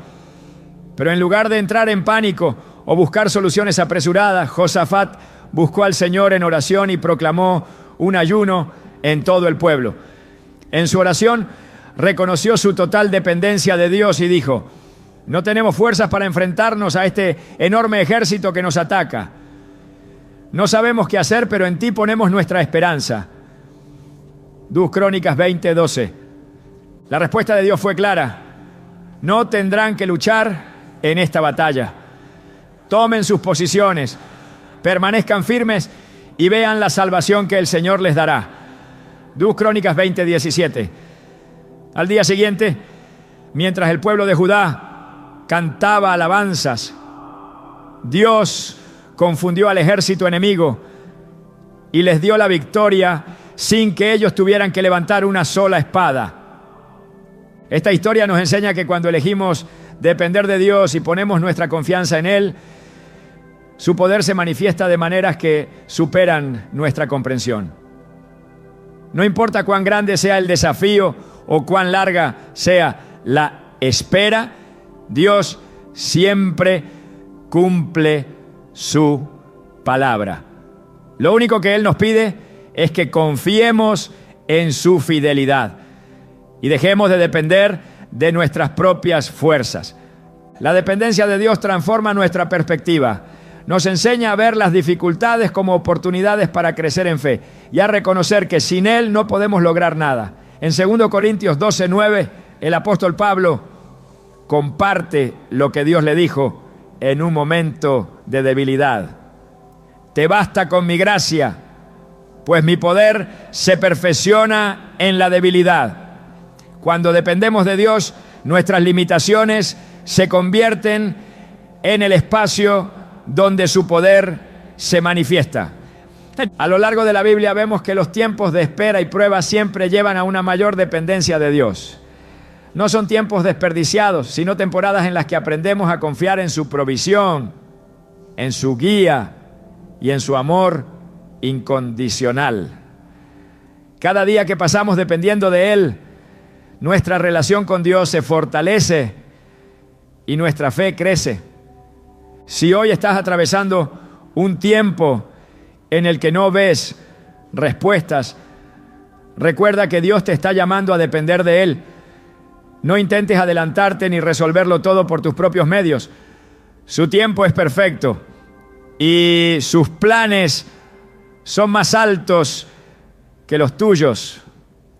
pero en lugar de entrar en pánico o buscar soluciones apresuradas, Josafat buscó al Señor en oración y proclamó un ayuno en todo el pueblo. En su oración reconoció su total dependencia de Dios y dijo: no tenemos fuerzas para enfrentarnos a este enorme ejército que nos ataca. No sabemos qué hacer, pero en ti ponemos nuestra esperanza. 2 Crónicas 20:12. La respuesta de Dios fue clara: no tendrán que luchar en esta batalla. Tomen sus posiciones, permanezcan firmes y vean la salvación que el Señor les dará. 2 Crónicas 20:17. Al día siguiente, mientras el pueblo de Judá cantaba alabanzas, Dios confundió al ejército enemigo y les dio la victoria sin que ellos tuvieran que levantar una sola espada. Esta historia nos enseña que cuando elegimos depender de Dios y ponemos nuestra confianza en Él, su poder se manifiesta de maneras que superan nuestra comprensión. No importa cuán grande sea el desafío o cuán larga sea la espera, Dios siempre cumple su palabra. Lo único que Él nos pide es que confiemos en su fidelidad y dejemos de depender de nuestras propias fuerzas. La dependencia de Dios transforma nuestra perspectiva. Nos enseña a ver las dificultades como oportunidades para crecer en fe y a reconocer que sin Él no podemos lograr nada. En 2 Corintios 12:9, el apóstol Pablo comparte lo que Dios le dijo en un momento de debilidad. Te basta con mi gracia, pues mi poder se perfecciona en la debilidad. Cuando dependemos de Dios, nuestras limitaciones se convierten en el espacio donde su poder se manifiesta. A lo largo de la Biblia vemos que los tiempos de espera y prueba siempre llevan a una mayor dependencia de Dios. No son tiempos desperdiciados, sino temporadas en las que aprendemos a confiar en su provisión, en su guía y en su amor incondicional. Cada día que pasamos dependiendo de Él, nuestra relación con Dios se fortalece y nuestra fe crece. Si hoy estás atravesando un tiempo en el que no ves respuestas, recuerda que Dios te está llamando a depender de Él. No intentes adelantarte ni resolverlo todo por tus propios medios. Su tiempo es perfecto y sus planes son más altos que los tuyos.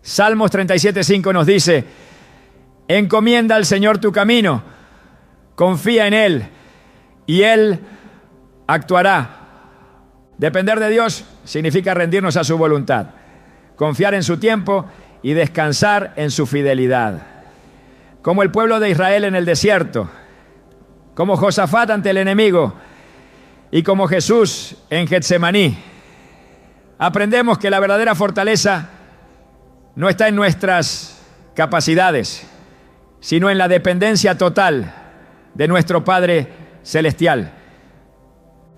Salmos 37:5 nos dice: encomienda al Señor tu camino, confía en Él y Él actuará. Depender de Dios significa rendirnos a su voluntad, confiar en su tiempo y descansar en su fidelidad. Como el pueblo de Israel en el desierto, como Josafat ante el enemigo y como Jesús en Getsemaní, aprendemos que la verdadera fortaleza no está en nuestras capacidades, sino en la dependencia total de nuestro Padre Celestial.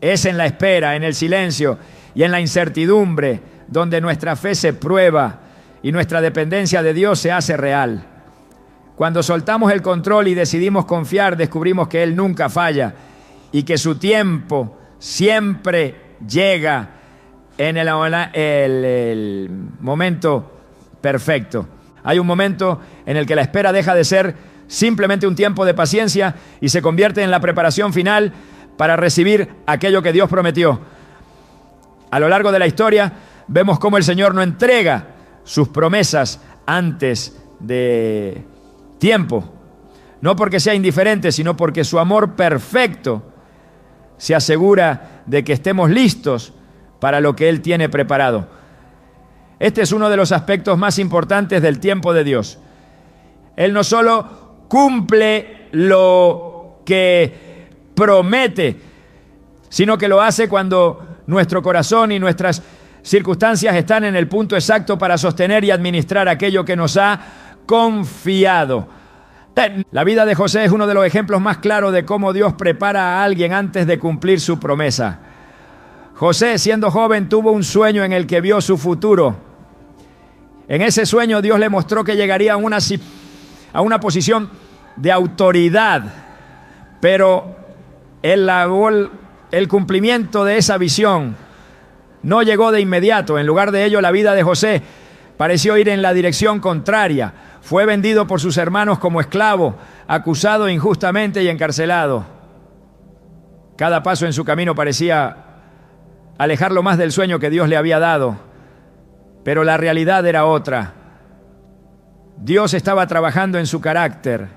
Es en la espera, en el silencio y en la incertidumbre donde nuestra fe se prueba y nuestra dependencia de Dios se hace real. Cuando soltamos el control y decidimos confiar, descubrimos que Él nunca falla y que su tiempo siempre llega en el momento perfecto. Hay un momento en el que la espera deja de ser simplemente un tiempo de paciencia y se convierte en la preparación final para recibir aquello que Dios prometió. A lo largo de la historia vemos cómo el Señor no entrega sus promesas antes de tiempo, no porque sea indiferente, sino porque su amor perfecto se asegura de que estemos listos para lo que Él tiene preparado. Este es uno de los aspectos más importantes del tiempo de Dios. Él no solo cumple lo que promete, sino que lo hace cuando nuestro corazón y nuestras circunstancias están en el punto exacto para sostener y administrar aquello que nos ha confiado. La vida de José es uno de los ejemplos más claros de cómo Dios prepara a alguien antes de cumplir su promesa. José, siendo joven, tuvo un sueño en el que vio su futuro. En ese sueño Dios le mostró que llegaría a una posición de autoridad, pero el cumplimiento de esa visión no llegó de inmediato. En lugar de ello, la vida de José pareció ir en la dirección contraria. Fue vendido por sus hermanos como esclavo, acusado injustamente y encarcelado. Cada paso en su camino parecía alejarlo más del sueño que Dios le había dado, pero la realidad era otra. Dios estaba trabajando en su carácter,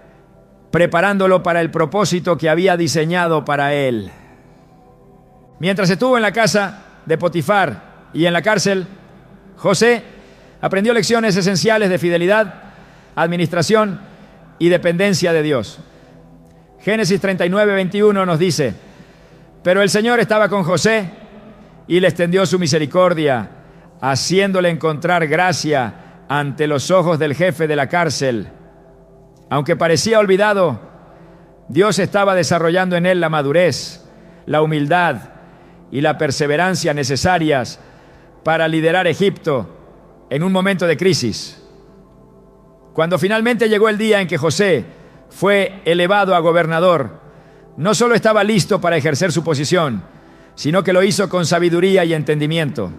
preparándolo para el propósito que había diseñado para él. Mientras estuvo en la casa de Potifar y en la cárcel, José aprendió lecciones esenciales de fidelidad, administración y dependencia de Dios. Génesis 39:21 nos dice: pero el Señor estaba con José y le extendió su misericordia, haciéndole encontrar gracia ante los ojos del jefe de la cárcel. Aunque parecía olvidado, Dios estaba desarrollando en él la madurez, la humildad y la perseverancia necesarias para liderar Egipto en un momento de crisis. Cuando finalmente llegó el día en que José fue elevado a gobernador, no solo estaba listo para ejercer su posición, sino que lo hizo con sabiduría y entendimiento.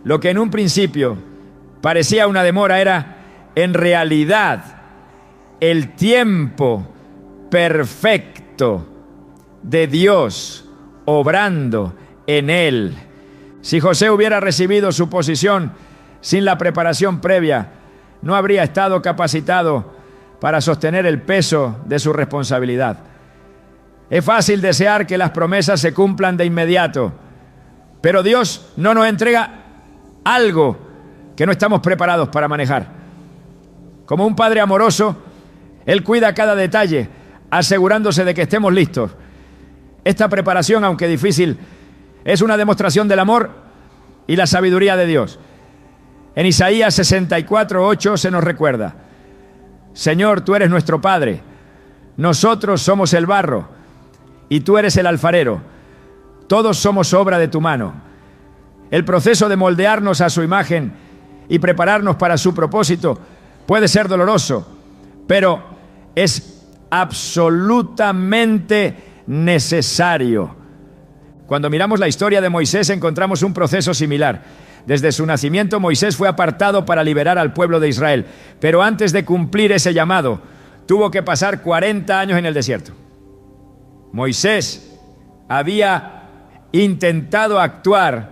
Lo que en un principio parecía una demora era, en realidad, el tiempo perfecto de Dios obrando en él. Si José hubiera recibido su posición sin la preparación previa, no habría estado capacitado para sostener el peso de su responsabilidad. Es fácil desear que las promesas se cumplan de inmediato, pero Dios no nos entrega algo que no estamos preparados para manejar. Como un padre amoroso, Él cuida cada detalle, asegurándose de que estemos listos. Esta preparación, aunque difícil, es una demostración del amor y la sabiduría de Dios. En Isaías 64:8 se nos recuerda: Señor, tú eres nuestro Padre, nosotros somos el barro y tú eres el alfarero. Todos somos obra de tu mano. El proceso de moldearnos a su imagen y prepararnos para su propósito puede ser doloroso, pero es absolutamente necesario. Cuando miramos la historia de Moisés encontramos un proceso similar. Desde su nacimiento Moisés fue apartado para liberar al pueblo de Israel, pero antes de cumplir ese llamado tuvo que pasar 40 años en el desierto. Moisés había intentado actuar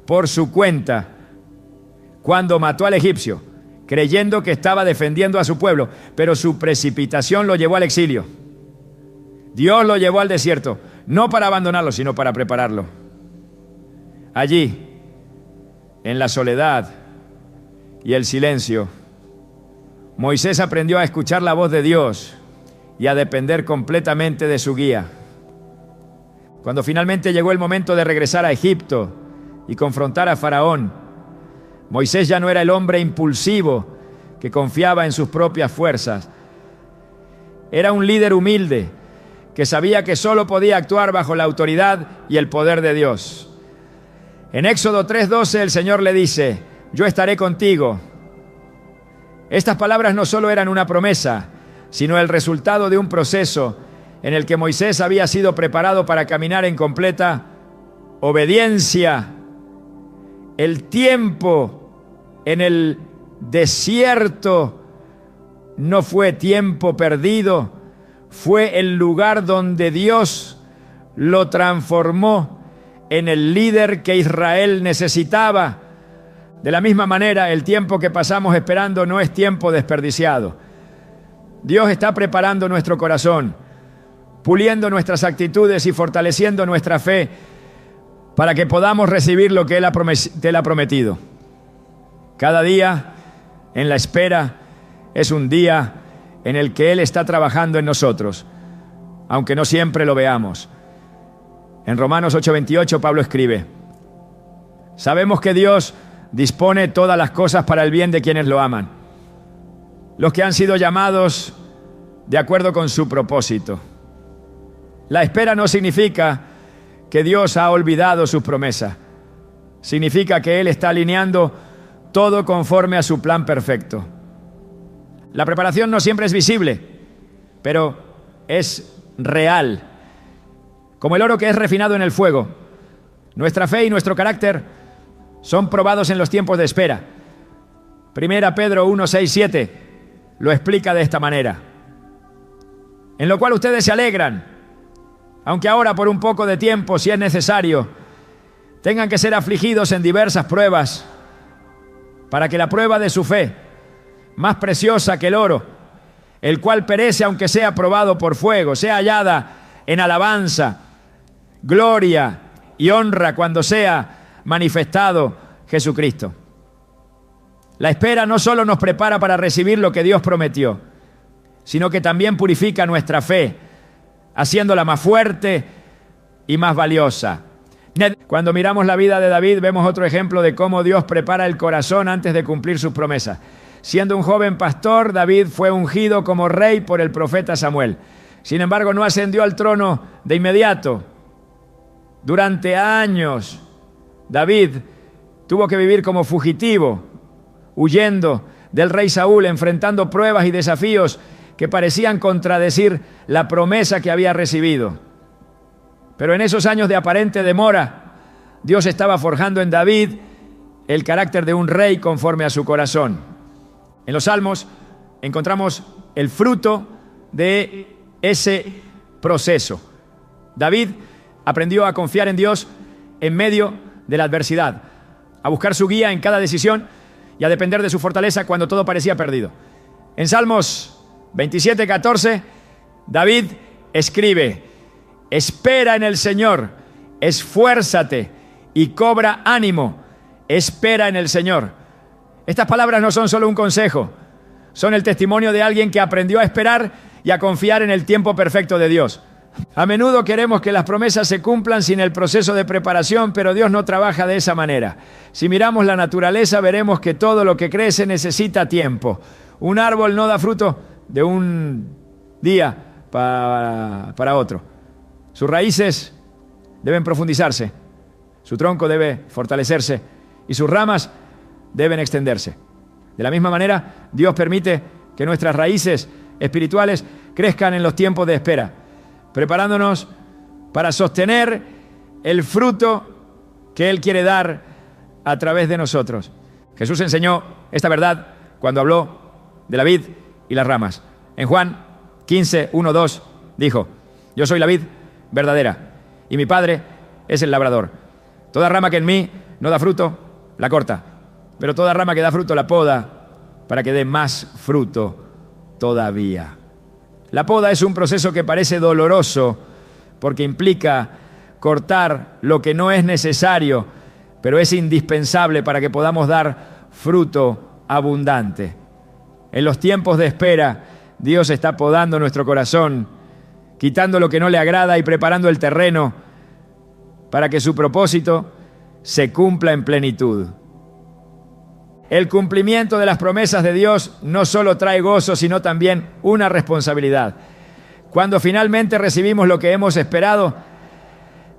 por su cuenta cuando mató al egipcio, creyendo que estaba defendiendo a su pueblo, pero su precipitación lo llevó al exilio. Dios lo llevó al desierto, no para abandonarlo, sino para prepararlo. Allí, en la soledad y el silencio, Moisés aprendió a escuchar la voz de Dios y a depender completamente de su guía. Cuando finalmente llegó el momento de regresar a Egipto y confrontar a Faraón, Moisés ya no era el hombre impulsivo que confiaba en sus propias fuerzas. Era un líder humilde que sabía que solo podía actuar bajo la autoridad y el poder de Dios. En Éxodo 3:12 el Señor le dice: yo estaré contigo. Estas palabras no solo eran una promesa, sino el resultado de un proceso en el que Moisés había sido preparado para caminar en completa obediencia. El tiempo en el desierto no fue tiempo perdido, fue el lugar donde Dios lo transformó en el líder que Israel necesitaba. De la misma manera, el tiempo que pasamos esperando no es tiempo desperdiciado. Dios está preparando nuestro corazón, puliendo nuestras actitudes y fortaleciendo nuestra fe para que podamos recibir lo que Él ha prometido. Cada día en la espera es un día en el que Él está trabajando en nosotros, aunque no siempre lo veamos. En Romanos 8:28 Pablo escribe: sabemos que Dios dispone todas las cosas para el bien de quienes lo aman, los que han sido llamados de acuerdo con su propósito. La espera no significa que Dios ha olvidado sus promesas. Significa que Él está alineando todo conforme a su plan perfecto. La preparación no siempre es visible, pero es real. Como el oro que es refinado en el fuego, nuestra fe y nuestro carácter son probados en los tiempos de espera. Primera Pedro 1:6-7 lo explica de esta manera: en lo cual ustedes se alegran, aunque ahora por un poco de tiempo, si es necesario, tengan que ser afligidos en diversas pruebas, para que la prueba de su fe, más preciosa que el oro, el cual perece aunque sea probado por fuego, sea hallada en alabanza, gloria y honra cuando sea manifestado Jesucristo. La espera no solo nos prepara para recibir lo que Dios prometió, sino que también purifica nuestra fe, haciéndola más fuerte y más valiosa. Cuando miramos la vida de David, vemos otro ejemplo de cómo Dios prepara el corazón antes de cumplir sus promesas. Siendo un joven pastor, David fue ungido como rey por el profeta Samuel. Sin embargo, no ascendió al trono de inmediato. Durante años, David tuvo que vivir como fugitivo, huyendo del rey Saúl, enfrentando pruebas y desafíos que parecían contradecir la promesa que había recibido. Pero en esos años de aparente demora, Dios estaba forjando en David el carácter de un rey conforme a su corazón. En los Salmos encontramos el fruto de ese proceso. David aprendió a confiar en Dios en medio de la adversidad, a buscar su guía en cada decisión y a depender de su fortaleza cuando todo parecía perdido. En Salmos 27:14, David escribe: espera en el Señor, esfuérzate y cobra ánimo, espera en el Señor. Estas palabras no son solo un consejo, son el testimonio de alguien que aprendió a esperar y a confiar en el tiempo perfecto de Dios. A menudo queremos que las promesas se cumplan sin el proceso de preparación, pero Dios no trabaja de esa manera. Si miramos la naturaleza, veremos que todo lo que crece necesita tiempo. Un árbol no da fruto de un día para otro. Sus raíces deben profundizarse, su tronco debe fortalecerse y sus ramas deben extenderse. De la misma manera, Dios permite que nuestras raíces espirituales crezcan en los tiempos de espera, preparándonos para sostener el fruto que Él quiere dar a través de nosotros. Jesús enseñó esta verdad cuando habló de la vid y las ramas. En Juan 15, 1, 2 dijo: yo soy la vid verdadera y mi Padre es el labrador. Toda rama que en mí no da fruto, la corta, pero toda rama que da fruto la poda para que dé más fruto todavía. La poda es un proceso que parece doloroso porque implica cortar lo que no es necesario, pero es indispensable para que podamos dar fruto abundante. En los tiempos de espera, Dios está podando nuestro corazón, quitando lo que no le agrada y preparando el terreno para que su propósito se cumpla en plenitud. El cumplimiento de las promesas de Dios no solo trae gozo, sino también una responsabilidad. Cuando finalmente recibimos lo que hemos esperado,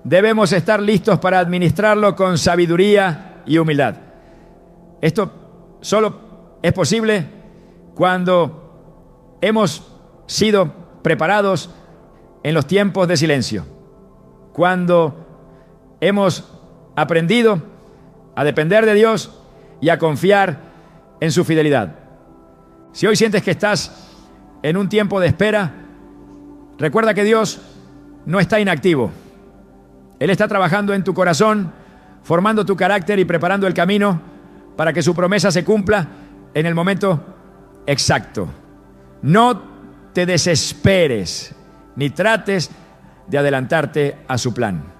debemos estar listos para administrarlo con sabiduría y humildad. Esto solo es posible cuando hemos sido preparados en los tiempos de silencio, cuando hemos aprendido a depender de Dios y a confiar en su fidelidad. Si hoy sientes que estás en un tiempo de espera, recuerda que Dios no está inactivo. Él está trabajando en tu corazón, formando tu carácter y preparando el camino para que su promesa se cumpla en el momento exacto. No te desesperes ni trates de adelantarte a su plan.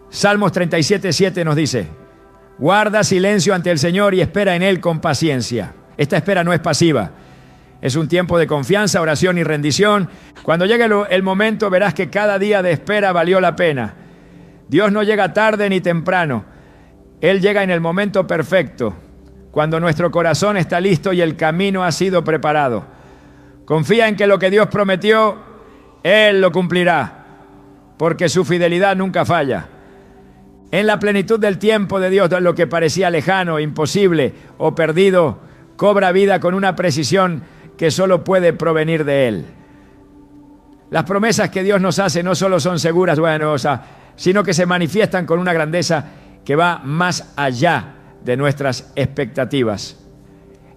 Salmos 37:7 nos dice: guarda silencio ante el Señor y espera en Él con paciencia. Esta espera no es pasiva, es un tiempo de confianza, oración y rendición. Cuando llegue el momento, verás que cada día de espera valió la pena. Dios no llega tarde ni temprano. Él llega en el momento perfecto, cuando nuestro corazón está listo y el camino ha sido preparado. Confía en que lo que Dios prometió, Él lo cumplirá, porque su fidelidad nunca falla. En la plenitud del tiempo de Dios, lo que parecía lejano, imposible o perdido, cobra vida con una precisión que solo puede provenir de Él. Las promesas que Dios nos hace no solo son seguras, sino que se manifiestan con una grandeza que va más allá de nuestras expectativas.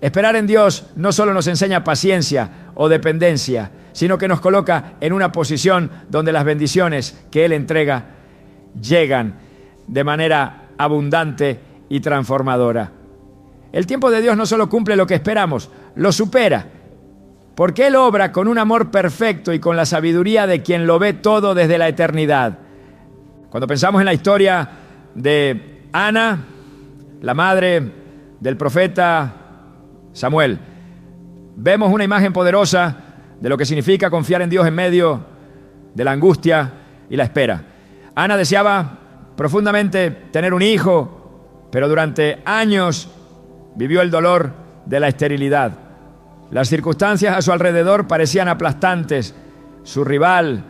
Esperar en Dios no solo nos enseña paciencia o dependencia, sino que nos coloca en una posición donde las bendiciones que Él entrega llegan de manera abundante y transformadora. El tiempo de Dios no solo cumple lo que esperamos, lo supera, porque Él obra con un amor perfecto y con la sabiduría de quien lo ve todo desde la eternidad. Cuando pensamos en la historia de Ana, la madre del profeta Samuel, vemos una imagen poderosa de lo que significa confiar en Dios en medio de la angustia y la espera. Ana deseaba profundamente tener un hijo, pero durante años vivió el dolor de la esterilidad. Las circunstancias a su alrededor parecían aplastantes. Su rival,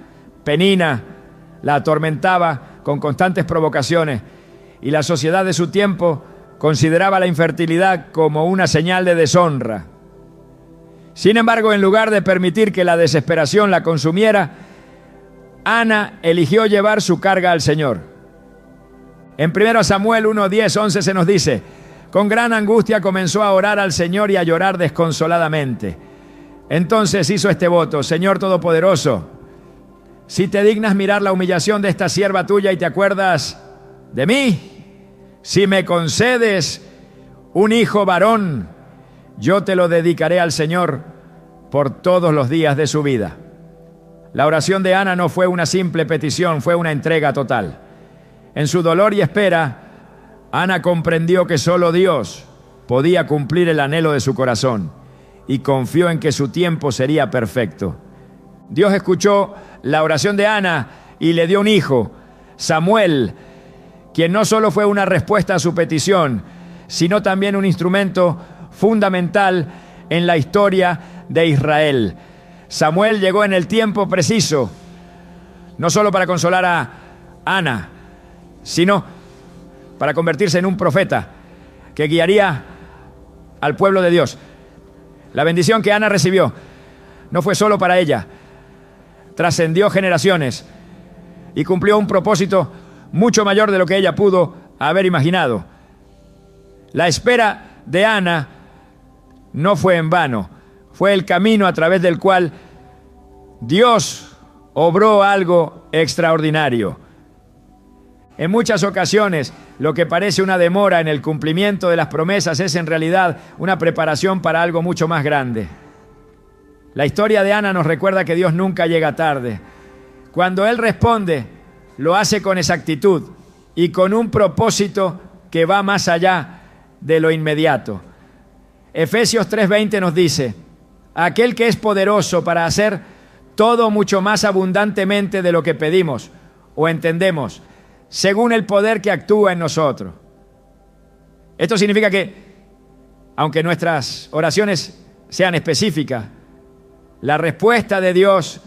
Penina, la atormentaba con constantes provocaciones, y la sociedad de su tiempo consideraba la infertilidad como una señal de deshonra. Sin embargo, en lugar de permitir que la desesperación la consumiera, Ana eligió llevar su carga al Señor. En 1 Samuel 1, 10, 11 se nos dice: con gran angustia comenzó a orar al Señor y a llorar desconsoladamente. Entonces hizo este voto: Señor Todopoderoso, si te dignas mirar la humillación de esta sierva tuya y te acuerdas de mí, si me concedes un hijo varón, yo te lo dedicaré al Señor por todos los días de su vida. La oración de Ana no fue una simple petición, fue una entrega total. En su dolor y espera, Ana comprendió que solo Dios podía cumplir el anhelo de su corazón y confió en que su tiempo sería perfecto. Dios escuchó la oración de Ana y le dio un hijo, Samuel, quien no solo fue una respuesta a su petición, sino también un instrumento fundamental en la historia de Israel. Samuel llegó en el tiempo preciso, no solo para consolar a Ana, sino para convertirse en un profeta que guiaría al pueblo de Dios. La bendición que Ana recibió no fue solo para ella, trascendió generaciones y cumplió un propósito mucho mayor de lo que ella pudo haber imaginado. La espera de Ana no fue en vano, fue el camino a través del cual Dios obró algo extraordinario. En muchas ocasiones, lo que parece una demora en el cumplimiento de las promesas es en realidad una preparación para algo mucho más grande. La historia de Ana nos recuerda que Dios nunca llega tarde. Cuando Él responde, lo hace con exactitud y con un propósito que va más allá de lo inmediato. Efesios 3:20 nos dice: aquel que es poderoso para hacer todo mucho más abundantemente de lo que pedimos o entendemos, según el poder que actúa en nosotros. Esto significa que, aunque nuestras oraciones sean específicas, la respuesta de Dios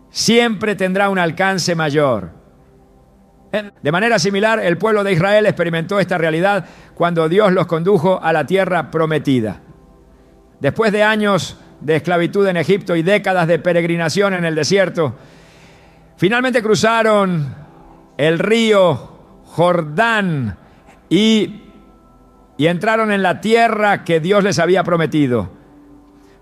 siempre tendrá un alcance mayor. De manera similar, el pueblo de Israel experimentó esta realidad cuando Dios los condujo a la tierra prometida. Después de años de esclavitud en Egipto y décadas de peregrinación en el desierto, finalmente cruzaron el río Jordán y entraron en la tierra que Dios les había prometido.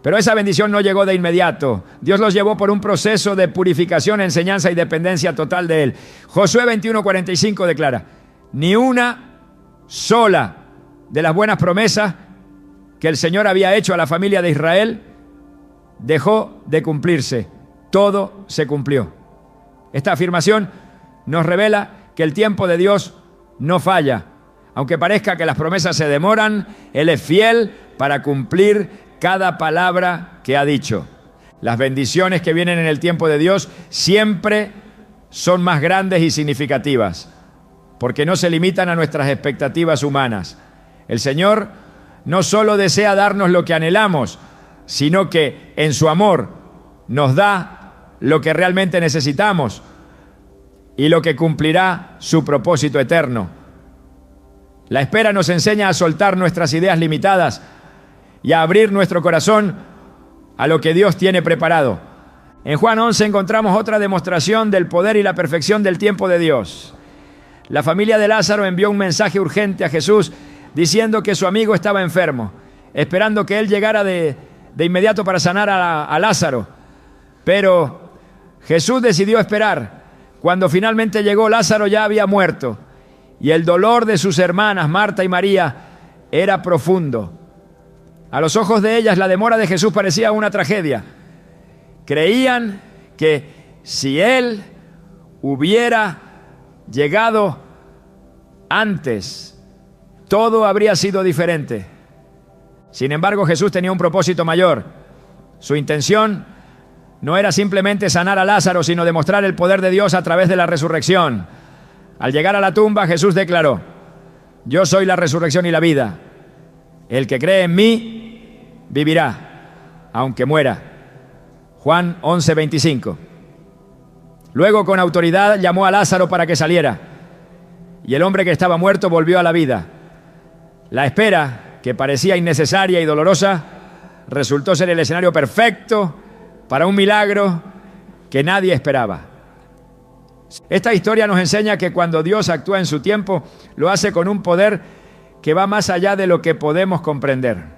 Pero esa bendición no llegó de inmediato. Dios los llevó por un proceso de purificación, enseñanza y dependencia total de Él. Josué 21:45 declara: ni una sola de las buenas promesas que el Señor había hecho a la familia de Israel dejó de cumplirse. Todo se cumplió. Esta afirmación nos revela que el tiempo de Dios no falla. Aunque parezca que las promesas se demoran, Él es fiel para cumplir cada palabra que ha dicho. Las bendiciones que vienen en el tiempo de Dios siempre son más grandes y significativas, porque no se limitan a nuestras expectativas humanas. El Señor no solo desea darnos lo que anhelamos, sino que en su amor nos da lo que realmente necesitamos y lo que cumplirá su propósito eterno. La espera nos enseña a soltar nuestras ideas limitadas y a abrir nuestro corazón a lo que Dios tiene preparado. En Juan 11 encontramos otra demostración del poder y la perfección del tiempo de Dios. La familia de Lázaro envió un mensaje urgente a Jesús diciendo que su amigo estaba enfermo, esperando que Él llegara de inmediato para sanar a Lázaro. Pero Jesús decidió esperar. Cuando finalmente llegó, Lázaro ya había muerto y el dolor de sus hermanas, Marta y María, era profundo. A los ojos de ellas, la demora de Jesús parecía una tragedia. Creían que si Él hubiera llegado antes, todo habría sido diferente. Sin embargo, Jesús tenía un propósito mayor. Su intención no era simplemente sanar a Lázaro, sino demostrar el poder de Dios a través de la resurrección. Al llegar a la tumba, Jesús declaró: yo soy la resurrección y la vida. El que cree en mí vivirá, aunque muera. Juan 11:25. Luego, con autoridad, llamó a Lázaro para que saliera, y el hombre que estaba muerto volvió a la vida. La espera, que parecía innecesaria y dolorosa, resultó ser el escenario perfecto para un milagro que nadie esperaba. Esta historia nos enseña que cuando Dios actúa en su tiempo, lo hace con un poder que va más allá de lo que podemos comprender.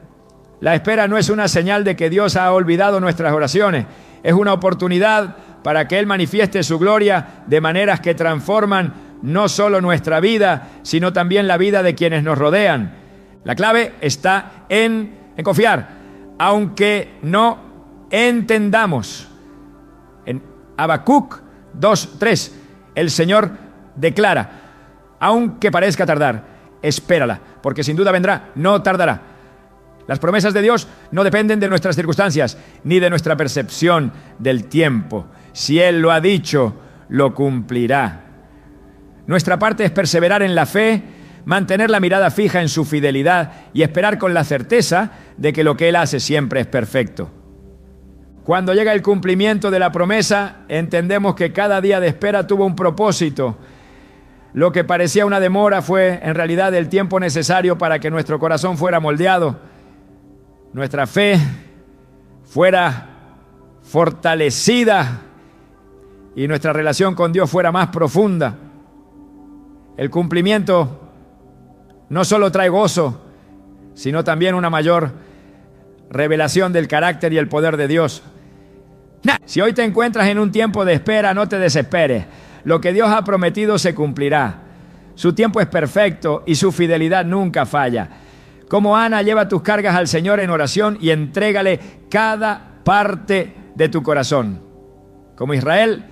La espera no es una señal de que Dios ha olvidado nuestras oraciones, es una oportunidad para que Él manifieste su gloria de maneras que transforman no solo nuestra vida, sino también la vida de quienes nos rodean. La clave está en confiar, aunque no entendamos. En Habacuc 2:3, el Señor declara: aunque parezca tardar, espérala, porque sin duda vendrá, no tardará. Las promesas de Dios no dependen de nuestras circunstancias, ni de nuestra percepción del tiempo. Si Él lo ha dicho, lo cumplirá. Nuestra parte es perseverar en la fe, mantener la mirada fija en su fidelidad y esperar con la certeza de que lo que Él hace siempre es perfecto. Cuando llega el cumplimiento de la promesa, entendemos que cada día de espera tuvo un propósito. lo que parecía una demora fue en realidad el tiempo necesario para que nuestro corazón fuera moldeado, nuestra fe fuera fortalecida y nuestra relación con Dios fuera más profunda. El cumplimiento no solo trae gozo, sino también una mayor revelación del carácter y el poder de Dios. Si hoy te encuentras en un tiempo de espera, no te desesperes. Lo que Dios ha prometido se cumplirá. Su tiempo es perfecto y su fidelidad nunca falla. Como Ana, lleva tus cargas al Señor en oración y entrégale cada parte de tu corazón. Como Israel,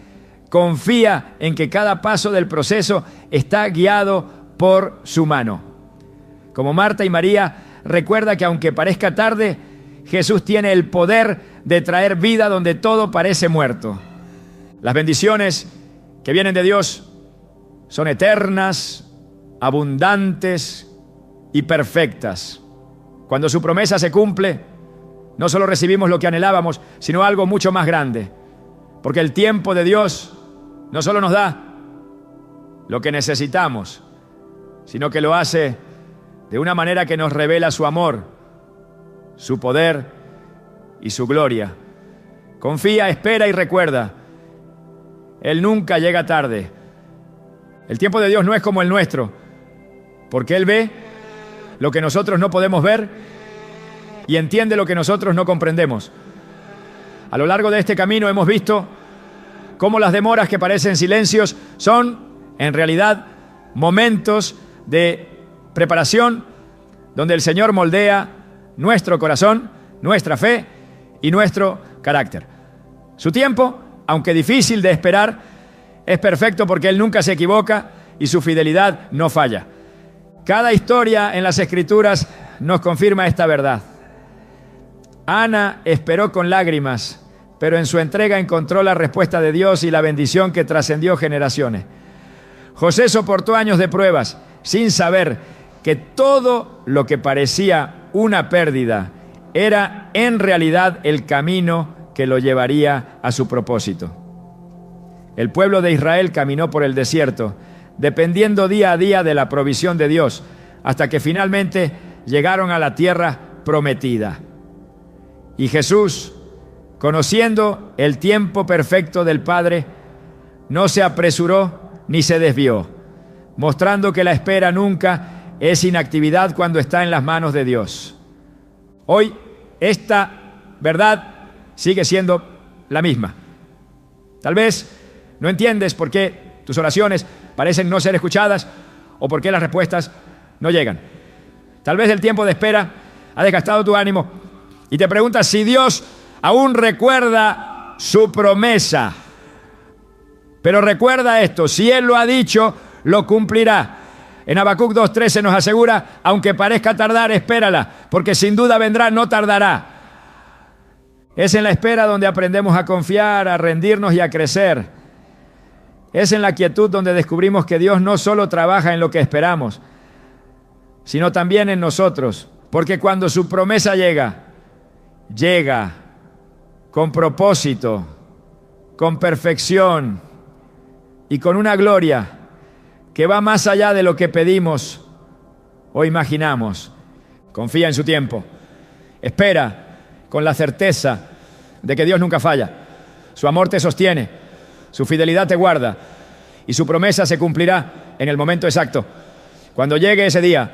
confía en que cada paso del proceso está guiado por su mano. Como Marta y María, recuerda que aunque parezca tarde, Jesús tiene el poder de traer vida donde todo parece muerto. Las bendiciones que vienen de Dios son eternas, abundantes y perfectas. Cuando su promesa se cumple, no solo recibimos lo que anhelábamos, sino algo mucho más grande. Porque el tiempo de Dios no solo nos da lo que necesitamos, sino que lo hace de una manera que nos revela su amor, su poder y su gloria. Confía, espera y recuerda, Él nunca llega tarde. El tiempo de Dios no es como el nuestro, porque Él ve lo que nosotros no podemos ver y entiende lo que nosotros no comprendemos. A lo largo de este camino hemos visto cómo las demoras que parecen silencios son, en realidad, momentos de preparación donde el Señor moldea nuestro corazón, nuestra fe y nuestro carácter. Su tiempo, aunque difícil de esperar, es perfecto porque Él nunca se equivoca y su fidelidad no falla. Cada historia en las Escrituras nos confirma esta verdad. Ana esperó con lágrimas, pero en su entrega encontró la respuesta de Dios y la bendición que trascendió generaciones. José soportó años de pruebas sin saber que todo lo que parecía una pérdida era en realidad el camino que lo llevaría a su propósito. El pueblo de Israel caminó por el desierto, dependiendo día a día de la provisión de Dios, hasta que finalmente llegaron a la tierra prometida. Y Jesús, conociendo el tiempo perfecto del Padre, no se apresuró ni se desvió, mostrando que la espera nunca es inactividad cuando está en las manos de Dios. Hoy, esta verdad sigue siendo la misma. Tal vez no entiendes por qué tus oraciones parecen no ser escuchadas o por qué las respuestas no llegan. Tal vez el tiempo de espera ha desgastado tu ánimo y te preguntas si Dios aún recuerda su promesa. Pero recuerda esto, si Él lo ha dicho, lo cumplirá. En Habacuc 2:13 nos asegura, aunque parezca tardar, espérala, porque sin duda vendrá, no tardará. Es en la espera donde aprendemos a confiar, a rendirnos y a crecer. Es en la quietud donde descubrimos que Dios no solo trabaja en lo que esperamos, sino también en nosotros. Porque cuando su promesa llega con propósito, con perfección y con una gloria que va más allá de lo que pedimos o imaginamos. Confía en su tiempo. Espera con la certeza de que Dios nunca falla. Su amor te sostiene, su fidelidad te guarda y su promesa se cumplirá en el momento exacto. Cuando llegue ese día,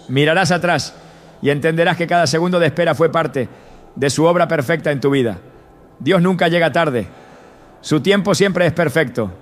mirarás atrás y entenderás que cada segundo de espera fue parte de su obra perfecta en tu vida. Dios nunca llega tarde. Su tiempo siempre es perfecto.